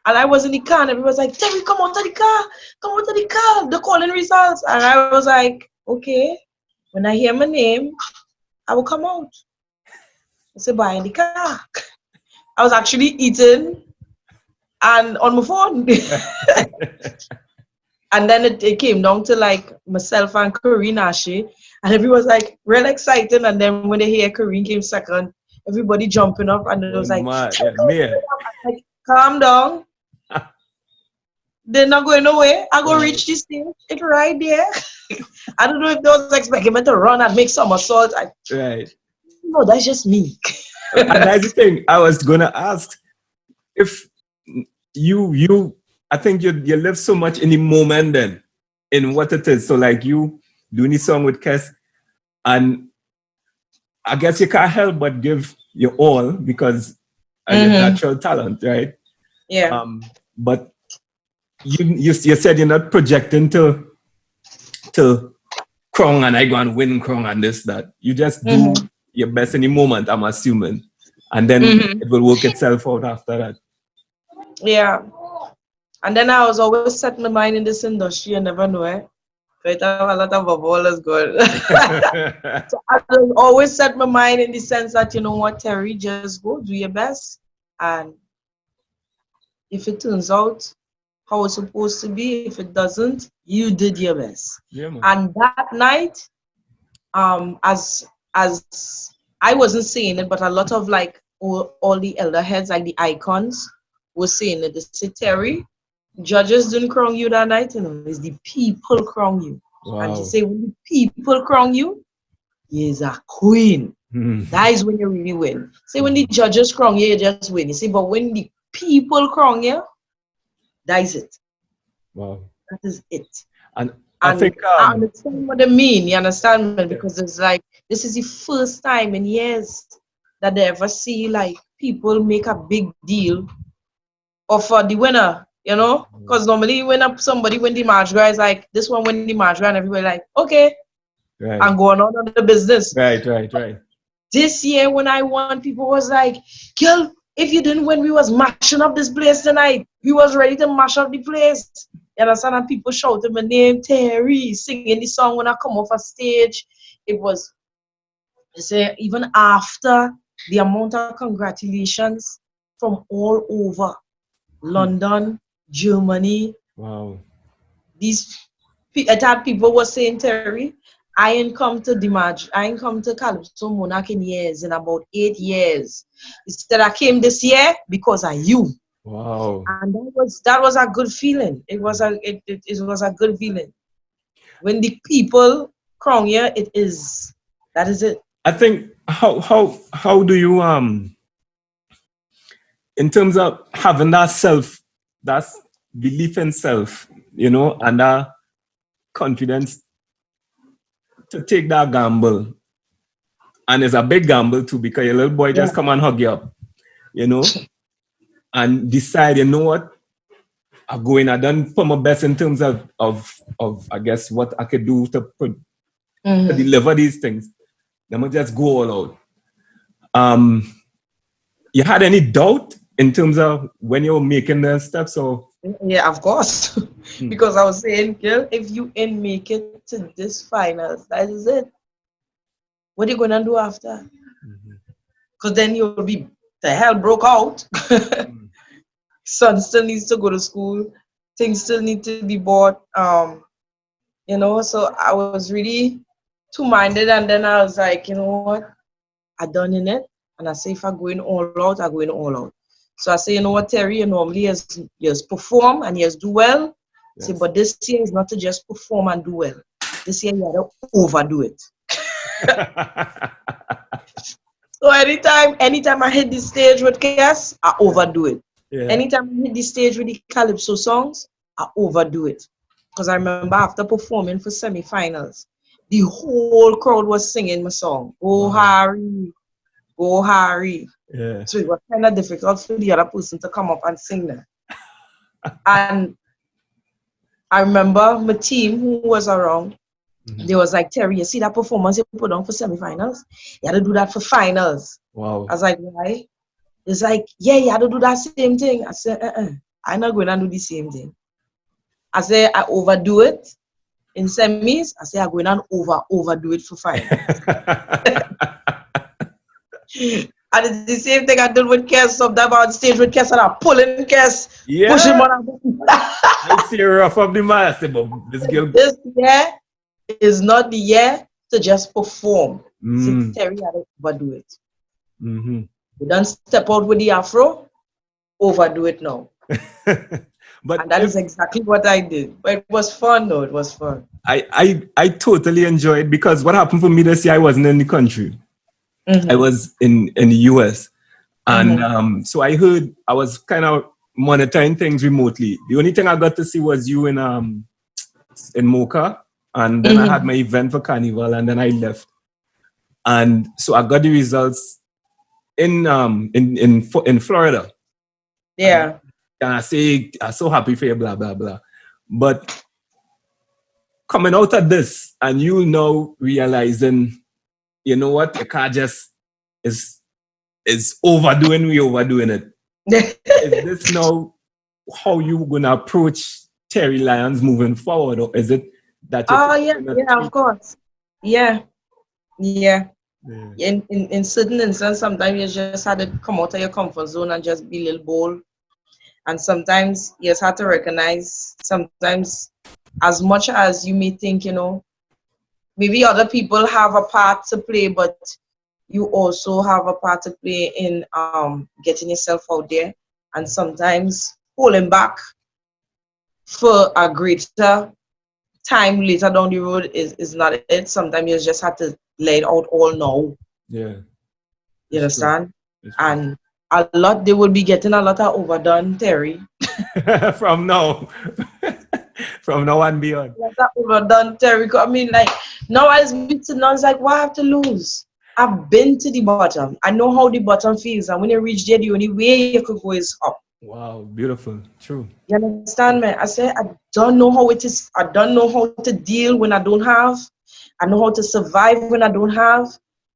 Speaker 2: And I was in the car and everybody was like, Terri, come out of the car. Come out of the car. They're calling results. And I was like, okay. When I hear my name, I will come out. I said, bye in the car. I was actually eating and on my phone. And then it came down to like myself and Corinne Ashe. And everyone was like real excited. And then when they hear Corinne came second, everybody jumping up and it was like,
Speaker 1: like,
Speaker 2: calm down. They're not going away. I go reach this stage. It's right there. I don't know if they was expecting me to run and make somersaults.
Speaker 1: Right.
Speaker 2: No, that's just me.
Speaker 1: And that's the thing I was gonna ask. If I think you live so much in the moment then, in what it is. So like you doing the song with Kes, and I guess you can't help but give your all because of your natural talent, right?
Speaker 2: Yeah.
Speaker 1: But you said you're not projecting to crown and I go and win crown and this, that. You just do your best in the moment, I'm assuming. And then it will work itself out after that.
Speaker 2: Yeah. And then I was always set my mind in this industry, you never know it. Right, I have a lot of ballers good. So I always set my mind in the sense that, you know what, Terry, just go do your best. And if it turns out how it's supposed to be, if it doesn't, you did your best.
Speaker 1: Yeah, man.
Speaker 2: And that night, as I wasn't saying it, but a lot of like all the elder heads, like the icons, were saying it. They said, Terry, judges didn't crown you that night, you know, it's the people crown you.
Speaker 1: Wow.
Speaker 2: And you say, when the people crown you, you're a queen. That is when you really win. Say, when the judges crown you, you just win. You see, but when the people crown you, that is it.
Speaker 1: Wow.
Speaker 2: That is it.
Speaker 1: And I think
Speaker 2: I understand what they mean. You understand me? Because it's like this is the first time in years that they ever see like people make a big deal of the winner. You know, because normally when somebody win the March Gras, is like this one win the March Gras, and everybody like okay,
Speaker 1: right.
Speaker 2: I'm going on the business.
Speaker 1: Right.
Speaker 2: This year when I won, people was like, girl, if you didn't win, we was mashing up this place tonight. We was ready to mash up the place. You understand? And people shouted my name, Terry, singing the song when I come off a stage. It was, you say, even after the amount of congratulations from all over London, Germany.
Speaker 1: Wow.
Speaker 2: These people were saying, Terry, I ain't come to Calypso Monarch in years, in about 8 years. Instead, I came this year because of you.
Speaker 1: Wow.
Speaker 2: And that was a good feeling. It was a good feeling. When the people crown you, that is it.
Speaker 1: I think how do you in terms of having that belief in self, you know, and that confidence to take that gamble. And it's a big gamble too, because your little boy just come and hug you up, you know, and decide, you know what, I done put my best in terms of I guess what I could do to deliver these things. Then I just go all out. You had any doubt in terms of when you were making the steps? Or
Speaker 2: yeah, of course. Because I was saying, girl, if you ain't make it to this finals, that is it. What are you gonna do after? Because then you'll be the hell broke out. Son still needs to go to school. Things still need to be bought. You know, so I was really two-minded, and then I was like, you know what? I done in it. And I say, if I'm going all out, I'm going all out. So I say, you know what, Terry, you normally just perform and you just do well. Yes. Say, but this year is not to just perform and do well. This year you have to overdo it. So anytime I hit the stage with Cass, I overdo it. Yeah. Anytime I hit the stage with the Calypso songs, I overdo it. Because I remember after performing for semi-finals, the whole crowd was singing my song. Oh, Harry. Go Harry. Yeah. So it was kind of difficult for the other person to come up and sing that. And I remember my team who was around, they was like, Terry, you see that performance you put on for semifinals? You had to do that for finals. Wow. I was like, why? It's like, yeah, you had to do that same thing. I said, I'm not going to do the same thing. I said, I overdo it in semis. I said, I'm going to overdo it for finals. And it's the same thing I did with Cass, up there on stage with Cass, and I'm pulling Cass, pushing him on.
Speaker 1: I see her off of the mask, but this girl.
Speaker 2: This year is not the year to just perform. Since Terry had to overdo it. You don't step out with the afro, overdo it now.
Speaker 1: But
Speaker 2: and that is exactly what I did. But it was fun, though. It was fun.
Speaker 1: I totally enjoyed, because what happened for me this year, I wasn't in the country. I was in the US. And so I heard, I was kind of monitoring things remotely. The only thing I got to see was you in Mocha. And then I had my event for Carnival, and then I left. And so I got the results in Florida.
Speaker 2: Yeah.
Speaker 1: And I say, I'm so happy for you, blah, blah, blah. But coming out of this, and you now realizing, you know what, your car just is overdoing it. Is this now how you gonna approach Terri Lyons moving forward, or is it that you're
Speaker 2: of course. Yeah. In certain instances, sometimes you just had to come out of your comfort zone and just be a little bold. And sometimes you just have to recognize, sometimes as much as you may think, maybe other people have a part to play, but you also have a part to play in getting yourself out there. And sometimes pulling back for a greater time later down the road is not it. Sometimes you just have to lay it out all now.
Speaker 1: Yeah.
Speaker 2: You understand? And they will be getting a lot of overdone, Terri.
Speaker 1: From now. From now on beyond.
Speaker 2: A lot of overdone, Terri. I mean, like, now I speak to now, it's like, what I have to lose? I've been to the bottom. I know how the bottom feels. And when you reach there, the only way you could go is up.
Speaker 1: Wow, beautiful. True.
Speaker 2: You understand, man? I said, I don't know how it is. I don't know how to deal when I don't have. I know how to survive when I don't have.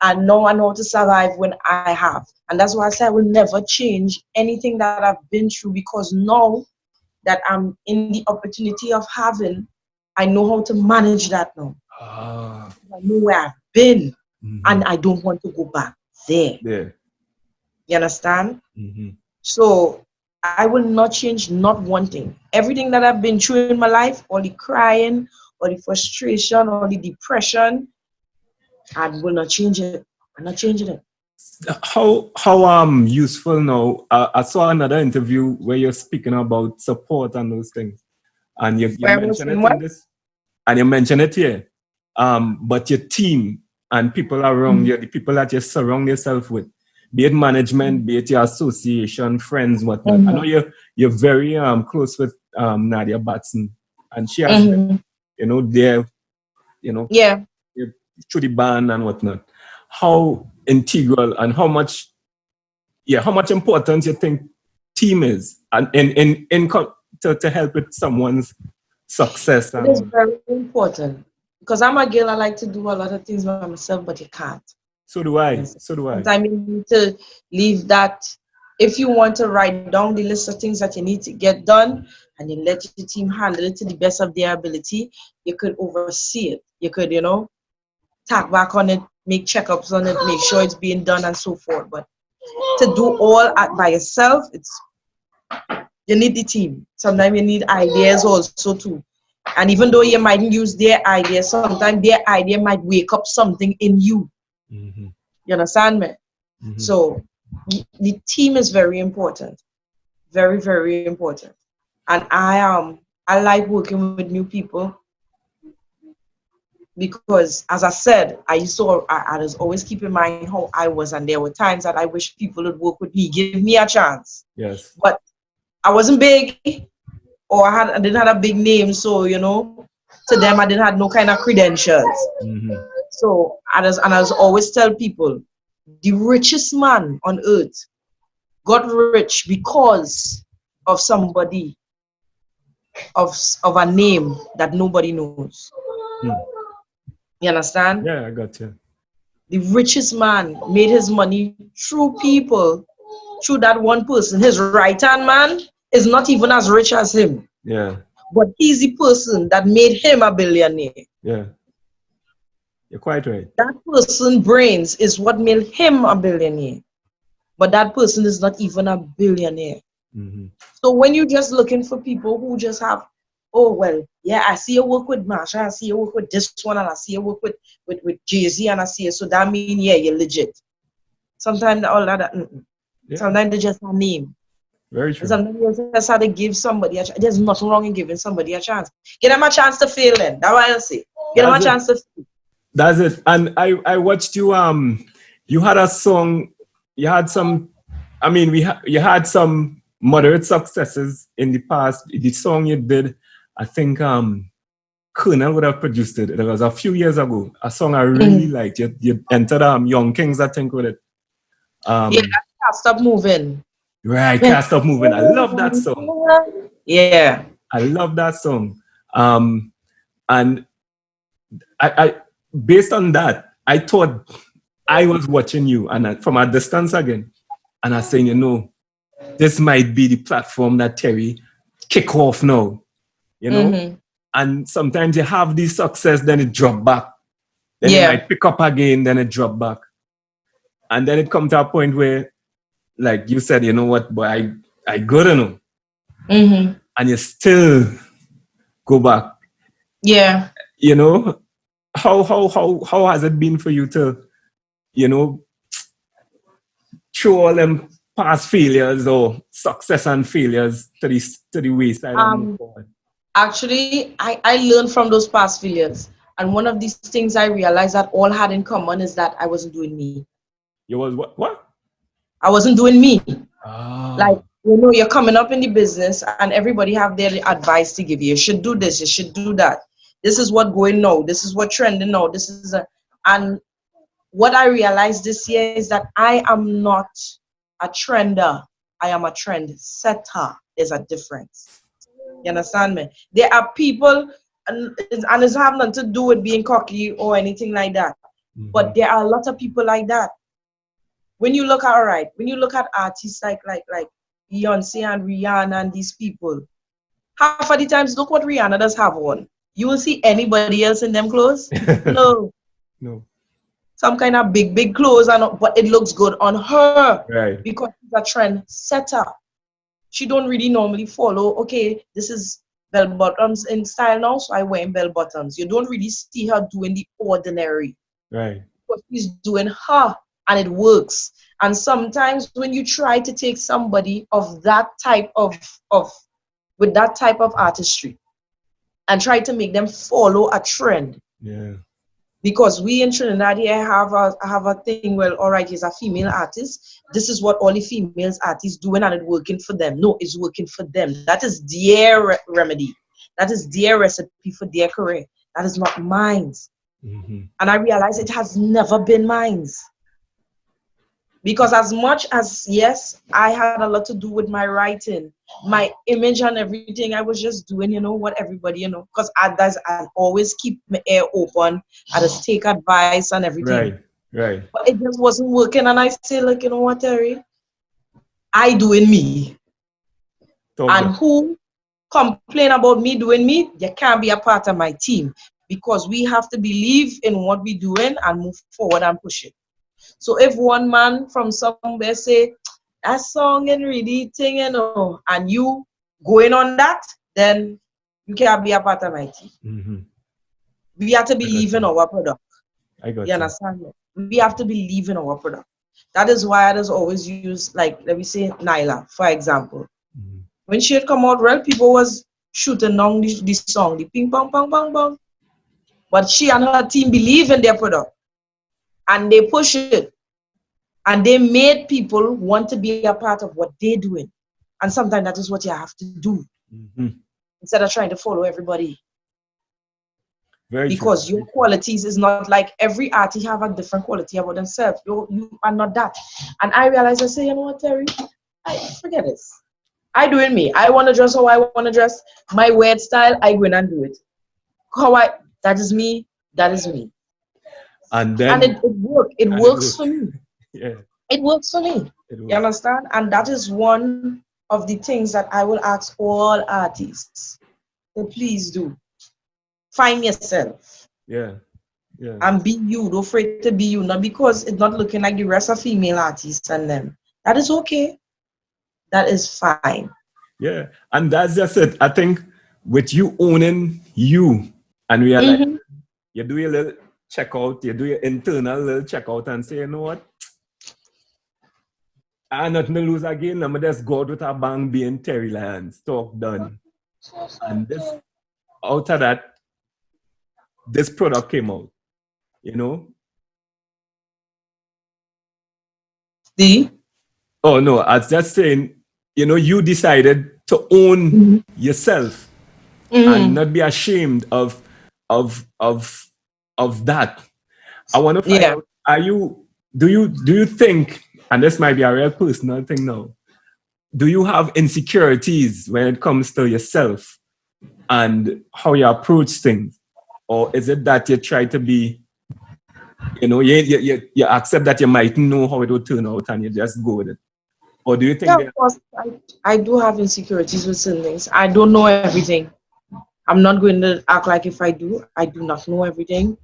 Speaker 2: And now I know how to survive when I have. And that's why I say I will never change anything that I've been through, because now that I'm in the opportunity of having, I know how to manage that now. I know where I've been, and I don't want to go back there.
Speaker 1: Yeah.
Speaker 2: You understand? So I will not change not one thing. Everything that I've been through in my life, all the crying, all the frustration, all the depression, I will not change it. I'm not changing it.
Speaker 1: How useful now? I saw another interview where you're speaking about support and those things, and you mentioned it in this, and you mentioned it here. But your team and people around you, the people that you surround yourself with, be it management, be it your association, friends, whatnot. I know you're very close with Nadia Batson, and she has been, there, through the band and whatnot. How integral and how much importance you think team is, and to help with someone's success?
Speaker 2: It is very important, because I'm a girl. I like to do a lot of things by myself, but you can't.
Speaker 1: So do I.
Speaker 2: Yes. Sometimes you need to leave that. If you want to write down the list of things that you need to get done, and you let your team handle it to the best of their ability, you could oversee it. You could, tap back on it, make checkups on it, make sure it's being done, and so forth. But to do all by yourself, you need the team. Sometimes you need ideas also too. And even though you mightn't use their ideas, sometimes their idea might wake up something in you. You understand me? So the team is very important. Very, very important. And I like working with new people, because, as I said, I was always keep in mind how I was, and there were times that I wish people would work with me, give me a chance.
Speaker 1: Yes.
Speaker 2: But I wasn't big, or I didn't have a big name, so to them I didn't have no kind of credentials. So I was always tell people, the richest man on earth got rich because of somebody of a name that nobody knows. You understand?
Speaker 1: Yeah, I got you.
Speaker 2: The richest man made his money through people, through that one person. His right-hand man is not even as rich as him.
Speaker 1: Yeah.
Speaker 2: But he's the person that made him a billionaire.
Speaker 1: Yeah. You're quite right.
Speaker 2: That person's brains is what made him a billionaire. But that person is not even a billionaire. So when you're just looking for people who just have, oh, well, yeah, I see you work with Marsha, I see you work with this one, and I see you work with Jay-Z, and I see you, so that means, yeah, you're legit. Sometimes all that, sometimes they just a name.
Speaker 1: Very true.
Speaker 2: Sometimes you just have to give somebody a chance. There's nothing wrong in giving somebody a chance. Give them a chance to fail then. That's what I say. Give them a chance to fail.
Speaker 1: That's it. And I watched you, you had a song, you had some, I mean, you had some moderate successes in the past. The song you did, I think Colonel would have produced it. It was a few years ago. A song I really liked. You entered Young Kings, I think, with it.
Speaker 2: Yeah, Can't Stop Moving.
Speaker 1: Right, Can't Stop Moving. I love that song.
Speaker 2: Yeah.
Speaker 1: I love that song. And I based on that, I thought I was watching you and from a distance again. And I was saying, you know, this might be the platform that Terri kick off now. You know? And sometimes you have this success, then it drop back. Then you might pick up again, then it drop back. And then it comes to a point where, like you said, you know what, boy, I gotta know. And you still go back.
Speaker 2: Yeah.
Speaker 1: You know, how has it been for you to, you know, through all them past failures or success and failures to the wayside and move forward?
Speaker 2: Actually, I learned from those past failures. And one of these things I realized that all had in common is that I wasn't doing me.
Speaker 1: You was what?
Speaker 2: I wasn't doing me.
Speaker 1: Oh.
Speaker 2: Like, you know, you're coming up in the business and everybody have their advice to give you. You should do this, you should do that. This is what going now. This is what trending now. And what I realized this year is that I am not a trender. I am a trend setter. There's a difference. You understand me? There are people, and it's have nothing to do with being cocky or anything like that. But there are a lot of people like that. When you look at artists like Beyonce and Rihanna and these people, half of the times, look what Rihanna does have on. You will see anybody else in them clothes? No.
Speaker 1: No.
Speaker 2: Some kind of big clothes, but it looks good on her.
Speaker 1: Right.
Speaker 2: Because she's a trend setter. She don't really normally follow, okay, this is bell bottoms in style now, so I wear bell bottoms. You don't really see her doing the ordinary.
Speaker 1: Right.
Speaker 2: But she's doing her, and it works. And sometimes when you try to take somebody of that type with that type of artistry and try to make them follow a trend.
Speaker 1: Yeah.
Speaker 2: Because we in Trinidad here have a thing, well, all right, he's a female artist. This is what all the females artists doing and it's working for them. No, it's working for them. That is their remedy. That is their recipe for their career. That is not mine. And I realize it has never been mine. Because as much as, yes, I had a lot to do with my writing, my image and everything, I was just doing, you know, what everybody, you know, because I always keep my ear open, I just take advice and everything.
Speaker 1: Right.
Speaker 2: But it just wasn't working. And I say, like, you know what, Terri? I doing me. And who complain about me doing me, you can't be a part of my team. Because we have to believe in what we're doing and move forward and push it. So if one man from somewhere say, that song ain't really thing, you know, and you going on that, then you can't be a part of my team. We have to believe in our product. You understand me? We have to believe in our product. That is why I just always use, like, let me say, Nyla, for example. When she had come out, well, people was shooting down this song, the ping pong, pong, pong, pong. But she and her team believe in their product. And they push it. And they made people want to be a part of what they're doing. And sometimes that is what you have to do. Instead of trying to follow everybody. Because your qualities is not like every artist have a different quality about themselves. You are not that. And I realized, I say, you know what, Terri? I forget this. I doing me. I want to dress how I want to dress. My weird style, I go in and do it. That is me. That is me.
Speaker 1: And
Speaker 2: it works. It works for me.
Speaker 1: Yeah.
Speaker 2: It works for me. You understand? And that is one of the things that I will ask all artists to please do. Find yourself.
Speaker 1: Yeah.
Speaker 2: And be you. Don't afraid to be you. Not because it's not looking like the rest of female artists and them. That is okay. That is fine.
Speaker 1: Yeah. And that's just it. I think with you owning you and realizing you do your little checkout, you do your internal little checkout and say, you know what? I nothing to lose again. I'm just go out with a bang being Terri Lyons. Talk done. And this out of that, this product came out. You know?
Speaker 2: See?
Speaker 1: Oh no, I was just saying, you know, you decided to own yourself and not be ashamed of that. I want to find out, do you think, and this might be a real personal thing now, do you have insecurities when it comes to yourself and how you approach things? Or is it that you try to be, you know, you accept that you might know how it will turn out and you just go with it? Or do you think
Speaker 2: Yeah, of course, I do have insecurities with certain things. I don't know everything. I'm not going to act like if I do. I do not know everything.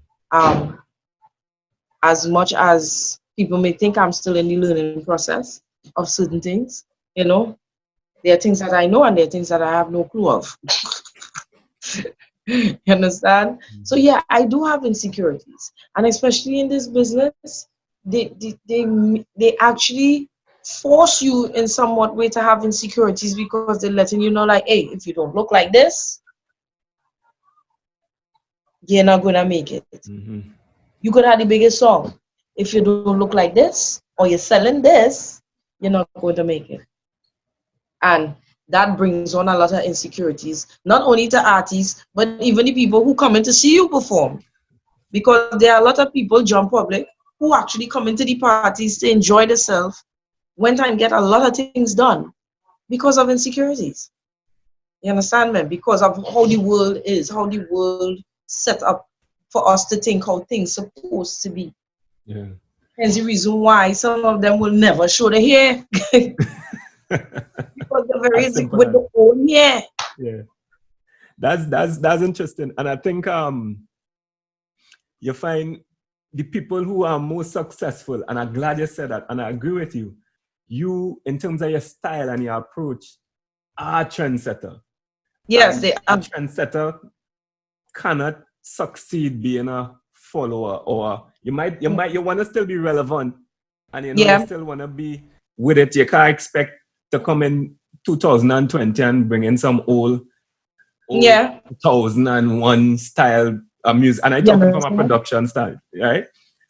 Speaker 2: As much as people may think I'm still in the learning process of certain things, you know, there are things that I know and there are things that I have no clue of. You understand? So yeah, I do have insecurities, and especially in this business, they actually force you in somewhat way to have insecurities because they're letting you know, like, hey, if you don't look like this, you're not gonna make it. You could have the biggest song. If you don't look like this or you're selling this, you're not going to make it. And that brings on a lot of insecurities, not only to artists, but even the people who come in to see you perform. Because there are a lot of people, John Public, who actually come into the parties to enjoy themselves, went and get a lot of things done because of insecurities. You understand, man? Because of how the world is, how the world set up for us to think how things supposed to be.
Speaker 1: Yeah.
Speaker 2: Hence the reason why some of them will never show the hair. Because they're very insecure with the own hair.
Speaker 1: Yeah. That's interesting. And I think you find the people who are most successful, and I'm glad you said that, and I agree with you. You, in terms of your style and your approach, are a trendsetter.
Speaker 2: Yes,
Speaker 1: and
Speaker 2: they are.
Speaker 1: A trendsetter cannot succeed being a follower, or you want to still be relevant, and you still want to be with it. You can't expect to come in 2020 and bring in some old 2001 style of music, and I talking from a production style, right?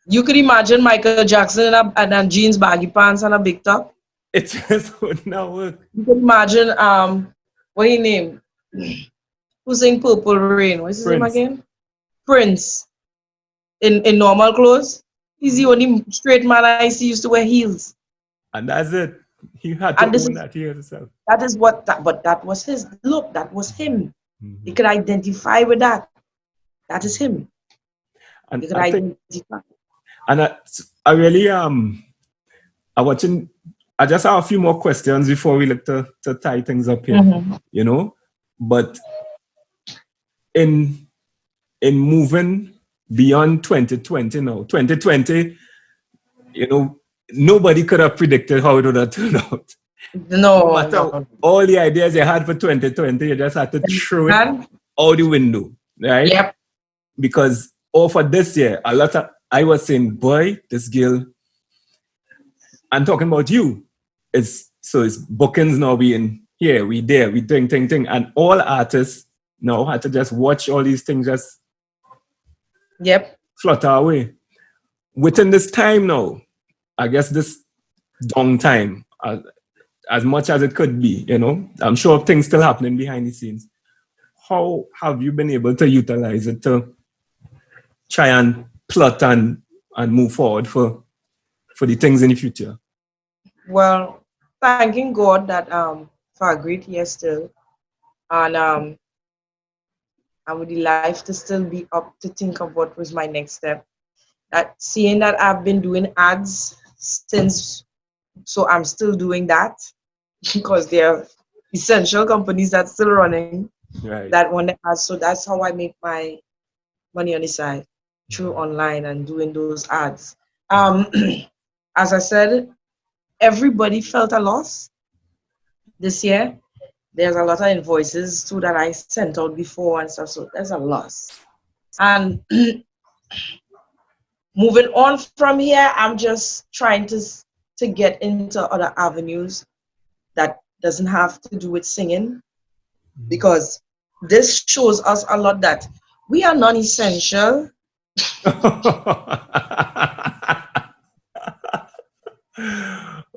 Speaker 2: You could imagine Michael Jackson and jeans, baggy pants, and a big top.
Speaker 1: It just would not work.
Speaker 2: You could imagine what his name? Who sang Purple Rain? What's his name again? Prince. In normal clothes. He's the only straight man I see used to wear heels.
Speaker 1: And that's it. He had to own that here himself.
Speaker 2: That is but that was his look. That was him. He could identify with that. That is him.
Speaker 1: And he could identify. And I really I just have a few more questions before we look to tie things up here. You know, but in moving beyond 2020 now, 2020, you know, nobody could have predicted how it would have turned out.
Speaker 2: No
Speaker 1: matter all the ideas you had for 2020, you just had to throw it out the window, right?
Speaker 2: Yep.
Speaker 1: Because for this year, I was saying, boy, this girl, I'm talking about you. It's bookings now being here, we there, we doing thing, and all artists now had to just watch all these things just flutter away. Within this time now, I guess this long time, as much as it could be, you know, I'm sure things still happening behind the scenes. How have you been able to utilize it to try and plot and move forward for the things in the future?
Speaker 2: Well, thanking God that for a great year still, and with the life to still be up to think of what was my next step. That seeing that I've been doing ads since, so I'm still doing that because they're essential companies that's still running that one ads. So that's how I make my money on the side, through online and doing those ads. As I said, everybody felt a loss this year. There's a lot of invoices too that I sent out before and stuff, so there's a loss. And moving on from here, I'm just trying to to get into other avenues that doesn't have to do with singing, because this shows us a lot that we are non-essential.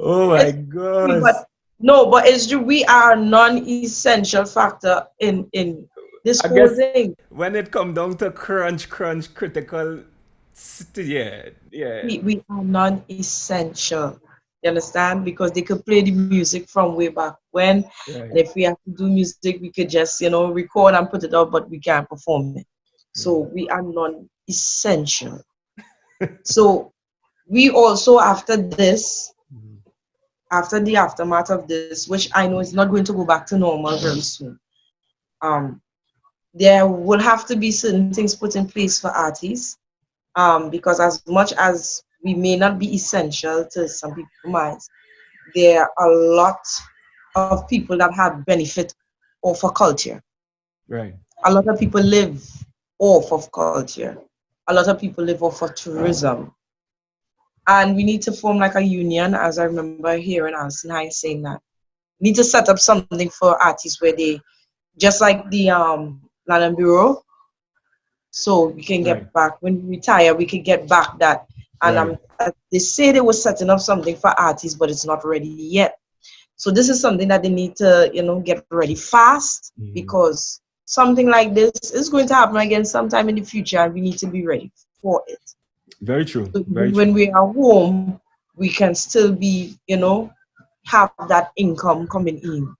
Speaker 1: Oh my God.
Speaker 2: But it's true, we are a non-essential factor in this whole thing.
Speaker 1: When it comes down to crunch critical, yeah.
Speaker 2: We are non-essential. You understand? Because they could play the music from way back when.
Speaker 1: Right.
Speaker 2: And if we have to do music, we could just, record and put it out, but we can't perform it. So we are non-essential. So we also, after this, after the aftermath of this, which I know is not going to go back to normal very soon, there will have to be certain things put in place for artists, because as much as we may not be essential to some people's minds, there are a lot of people that have benefit off of culture.
Speaker 1: Right.
Speaker 2: A lot of people live off of culture. A lot of people live off of tourism. And we need to form like a union, as I remember hearing Alison High saying that. We need to set up something for artists where they, just like the Land and Bureau, so we can get back, when we retire, we can get back that. And they say they were setting up something for artists, but it's not ready yet. So this is something that they need to, get ready fast, because something like this is going to happen again sometime in the future, and we need to be ready for it.
Speaker 1: Very true.
Speaker 2: So when we are home, we can still be, have that income coming in.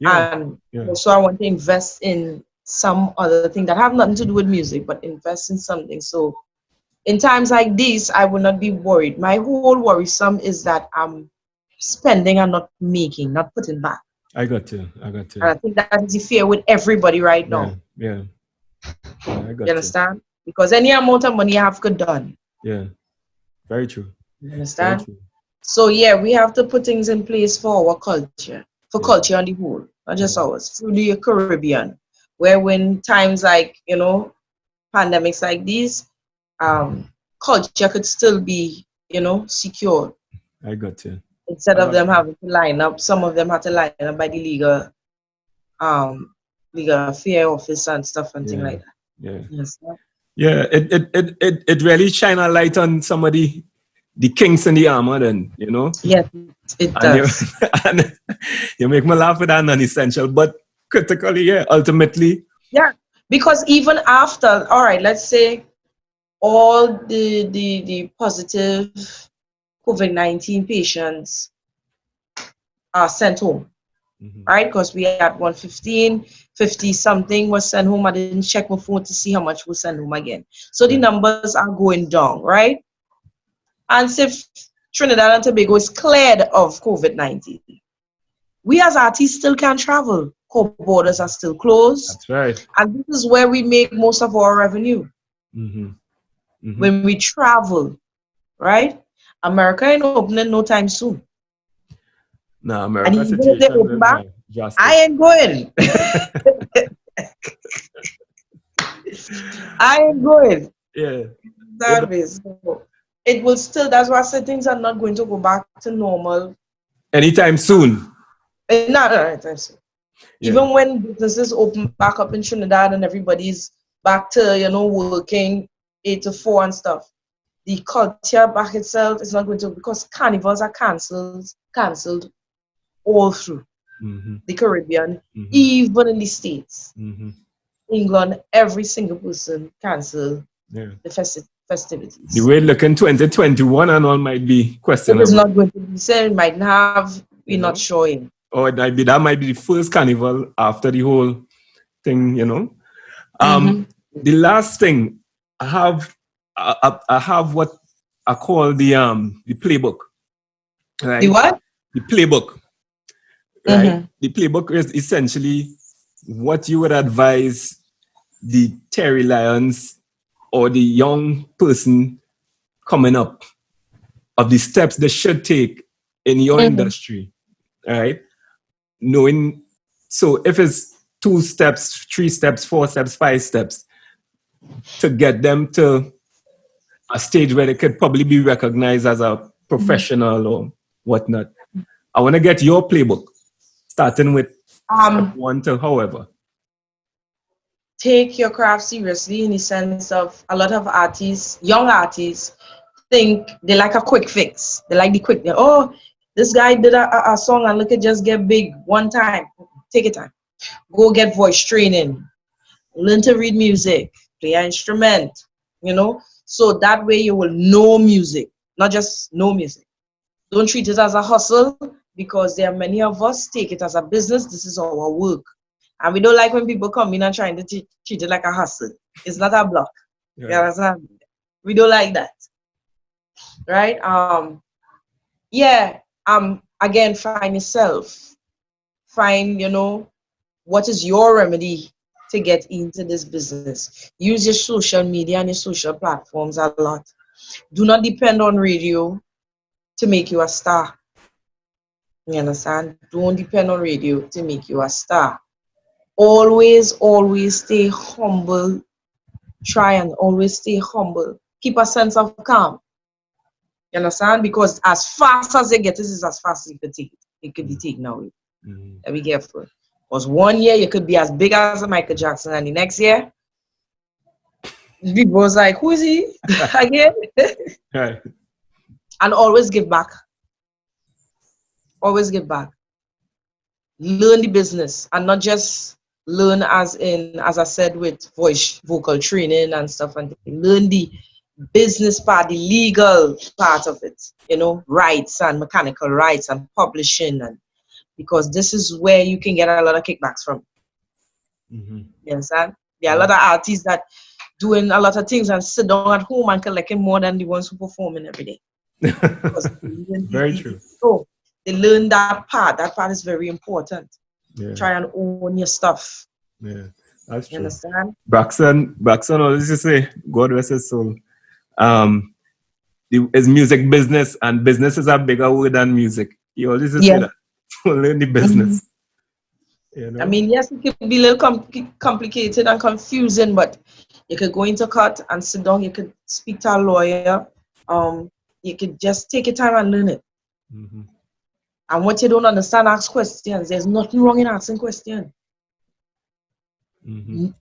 Speaker 2: And so I want to invest in some other thing that have nothing to do with music, but invest in something. So in times like this, I will not be worried. My whole worrisome is that I'm spending and not making, not putting back.
Speaker 1: I got you.
Speaker 2: And I think that is the fear with everybody right now.
Speaker 1: Yeah, I got
Speaker 2: you understand? Because any amount of money you have good done.
Speaker 1: Yeah, very true.
Speaker 2: You understand? So we have to put things in place for our culture, for culture on the whole, not just ours, through the Caribbean, where when times like, pandemics like these, culture could still be, secure.
Speaker 1: I got you.
Speaker 2: Instead of them having to line up, some of them had to line up by the legal affair office and stuff and things like that.
Speaker 1: Yeah.
Speaker 2: Yes.
Speaker 1: Yeah, it really shine a light on some of the kinks in the armor, then,
Speaker 2: Yes, it does.
Speaker 1: And you make me laugh with that non-essential, but critically, ultimately.
Speaker 2: Yeah, because even after, all right, let's say all the positive COVID-19 patients are sent home, right? Because we had 115, 50 something was sent home. I didn't check my phone to see how much was sent home again. So the numbers are going down, right? And if Trinidad and Tobago is cleared of COVID-19, we as artists still can't travel. Court borders are still closed.
Speaker 1: That's right.
Speaker 2: And this is where we make most of our revenue. When we travel, right? America ain't opening no time soon.
Speaker 1: No, America situation
Speaker 2: they open back, I ain't going. I ain't going.
Speaker 1: Yeah.
Speaker 2: That is. It will still, that's why I said things are not going to go back to normal.
Speaker 1: Anytime soon.
Speaker 2: Not anytime soon. Yeah. Even when businesses open back up in Trinidad and everybody's back to, working 8 to 4 and stuff, the culture back itself is not going to, because carnivals are cancelled all through the Caribbean, even in the States. England, every single person cancel the festivities.
Speaker 1: The way looking 2021 and all might be questionable.
Speaker 2: It is not going to be said, might have, we're not showing.
Speaker 1: Or that might be the first carnival after the whole thing, The last thing, I have what I call the playbook. Right?
Speaker 2: The what?
Speaker 1: The playbook. Right? The playbook is essentially what you would advise the Terri Lyons or the young person coming up of the steps they should take in your industry. Right? Knowing, so if it's 2 steps, 3 steps, 4 steps, 5 steps, to get them to a stage where they could probably be recognized as a professional or whatnot. I want to get your playbook, starting with step 1 to however.
Speaker 2: Take your craft seriously in the sense of a lot of artists, young artists, think they like a quick fix. They like the quick, oh, this guy did a song and look, it just get big one time. Take your time. Go get voice training. Learn to read music. Play an instrument. So that way you will know music, not just know music. Don't treat it as a hustle, because there are many of us take it as a business. This is our work. And we don't like when people come in and trying to treat it like a hustle. It's not a block. Yeah. You understand? We don't like that. Right? Again, find yourself. Find, what is your remedy to get into this business. Use your social media and your social platforms a lot. Do not depend on radio to make you a star. You understand? Don't depend on radio to make you a star. Always stay humble. Try and always stay humble. Keep a sense of calm. You understand? Because as fast as they get, this is as fast as you could take it. It could be taken away. And be careful. Because 1 year you could be as big as Michael Jackson, and the next year, people was like, who is he again?
Speaker 1: Right.
Speaker 2: And always give back. Always give back. Learn the business, and not just learn as I said, with vocal training and stuff, and learn the business part, the legal part of it, rights and mechanical rights and publishing, and because this is where you can get a lot of kickbacks from. You understand? There are a lot of artists that doing a lot of things and sit down at home and collecting more than the ones who performing every day.
Speaker 1: Very true.
Speaker 2: So they learn that part. That part is very important.
Speaker 1: Yeah.
Speaker 2: Try and own your stuff.
Speaker 1: Yeah, that's true.
Speaker 2: You understand?
Speaker 1: Braxton always used to say, God rest his soul, his music business, and business is a bigger word than music. He always used to say that. Learn the business.
Speaker 2: I mean, yes, it can be a little complicated and confusing, but you could go into court and sit down. You could speak to a lawyer. You could just take your time and learn it. And what you don't understand, ask questions. There's nothing wrong in asking questions. The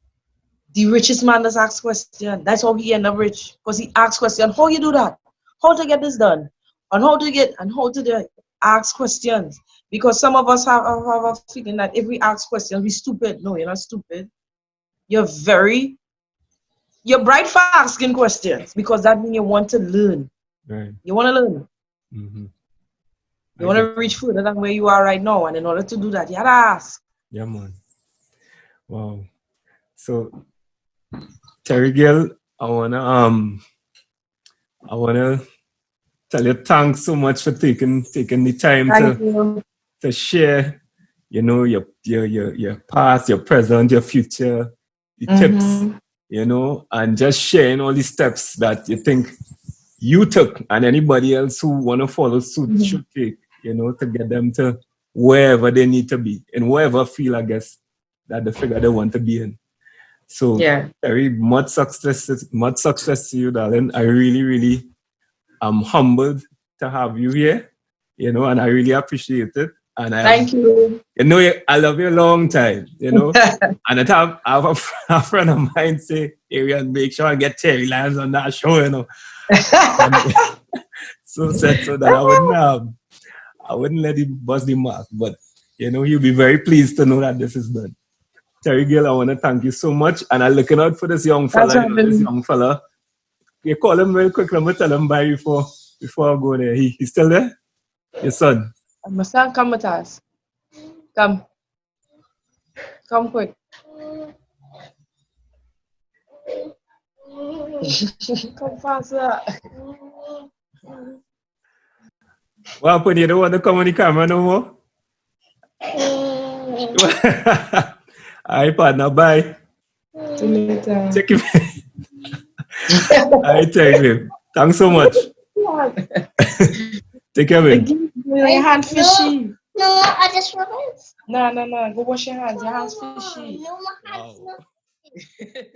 Speaker 2: richest man does ask questions. That's how he end up rich, because he asks questions. How you do that? How to get this done? And how to ask questions. Because some of us have a feeling that if we ask questions, we're stupid. No, you're not stupid. You're bright for asking questions, because that means you want to learn.
Speaker 1: Right.
Speaker 2: You want to learn. You want to reach further than where you are right now. And in order to do that, you have to ask.
Speaker 1: Yeah, man. Wow. So, Terri girl, I wanna tell you thanks so much for taking the time to share, your past, your present, your future, the tips, and just sharing all the steps that you think you took and anybody else who want to follow suit should take, to get them to wherever they need to be, in whatever field, I guess, that they figure they want to be in. So, very much success to you, darling. I really, really am humbled to have you here, and I really appreciate it. And
Speaker 2: thank you.
Speaker 1: I love you a long time, and I have a friend of mine say, Arion, make sure I get Terri Lyons on that show, so that I wouldn't let him bust the mark, but he'll be very pleased to know that this is done. Terri girl, I want to thank you so much, and I'm looking out for this young fella. You call him real quick. Let me tell him bye before I go there. He's still there? Your son?
Speaker 2: My son, come with us. Come quick. Come faster.
Speaker 1: Well, when you don't want to come on the camera no more? All right, partner, bye.
Speaker 2: See you later.
Speaker 1: Check it. I tell you, thanks so much. Take care of it.
Speaker 2: Your hand fishy.
Speaker 3: No, I just realized.
Speaker 2: No. Go wash your hands. Your hands fishy.
Speaker 3: No, my hand's not fishy.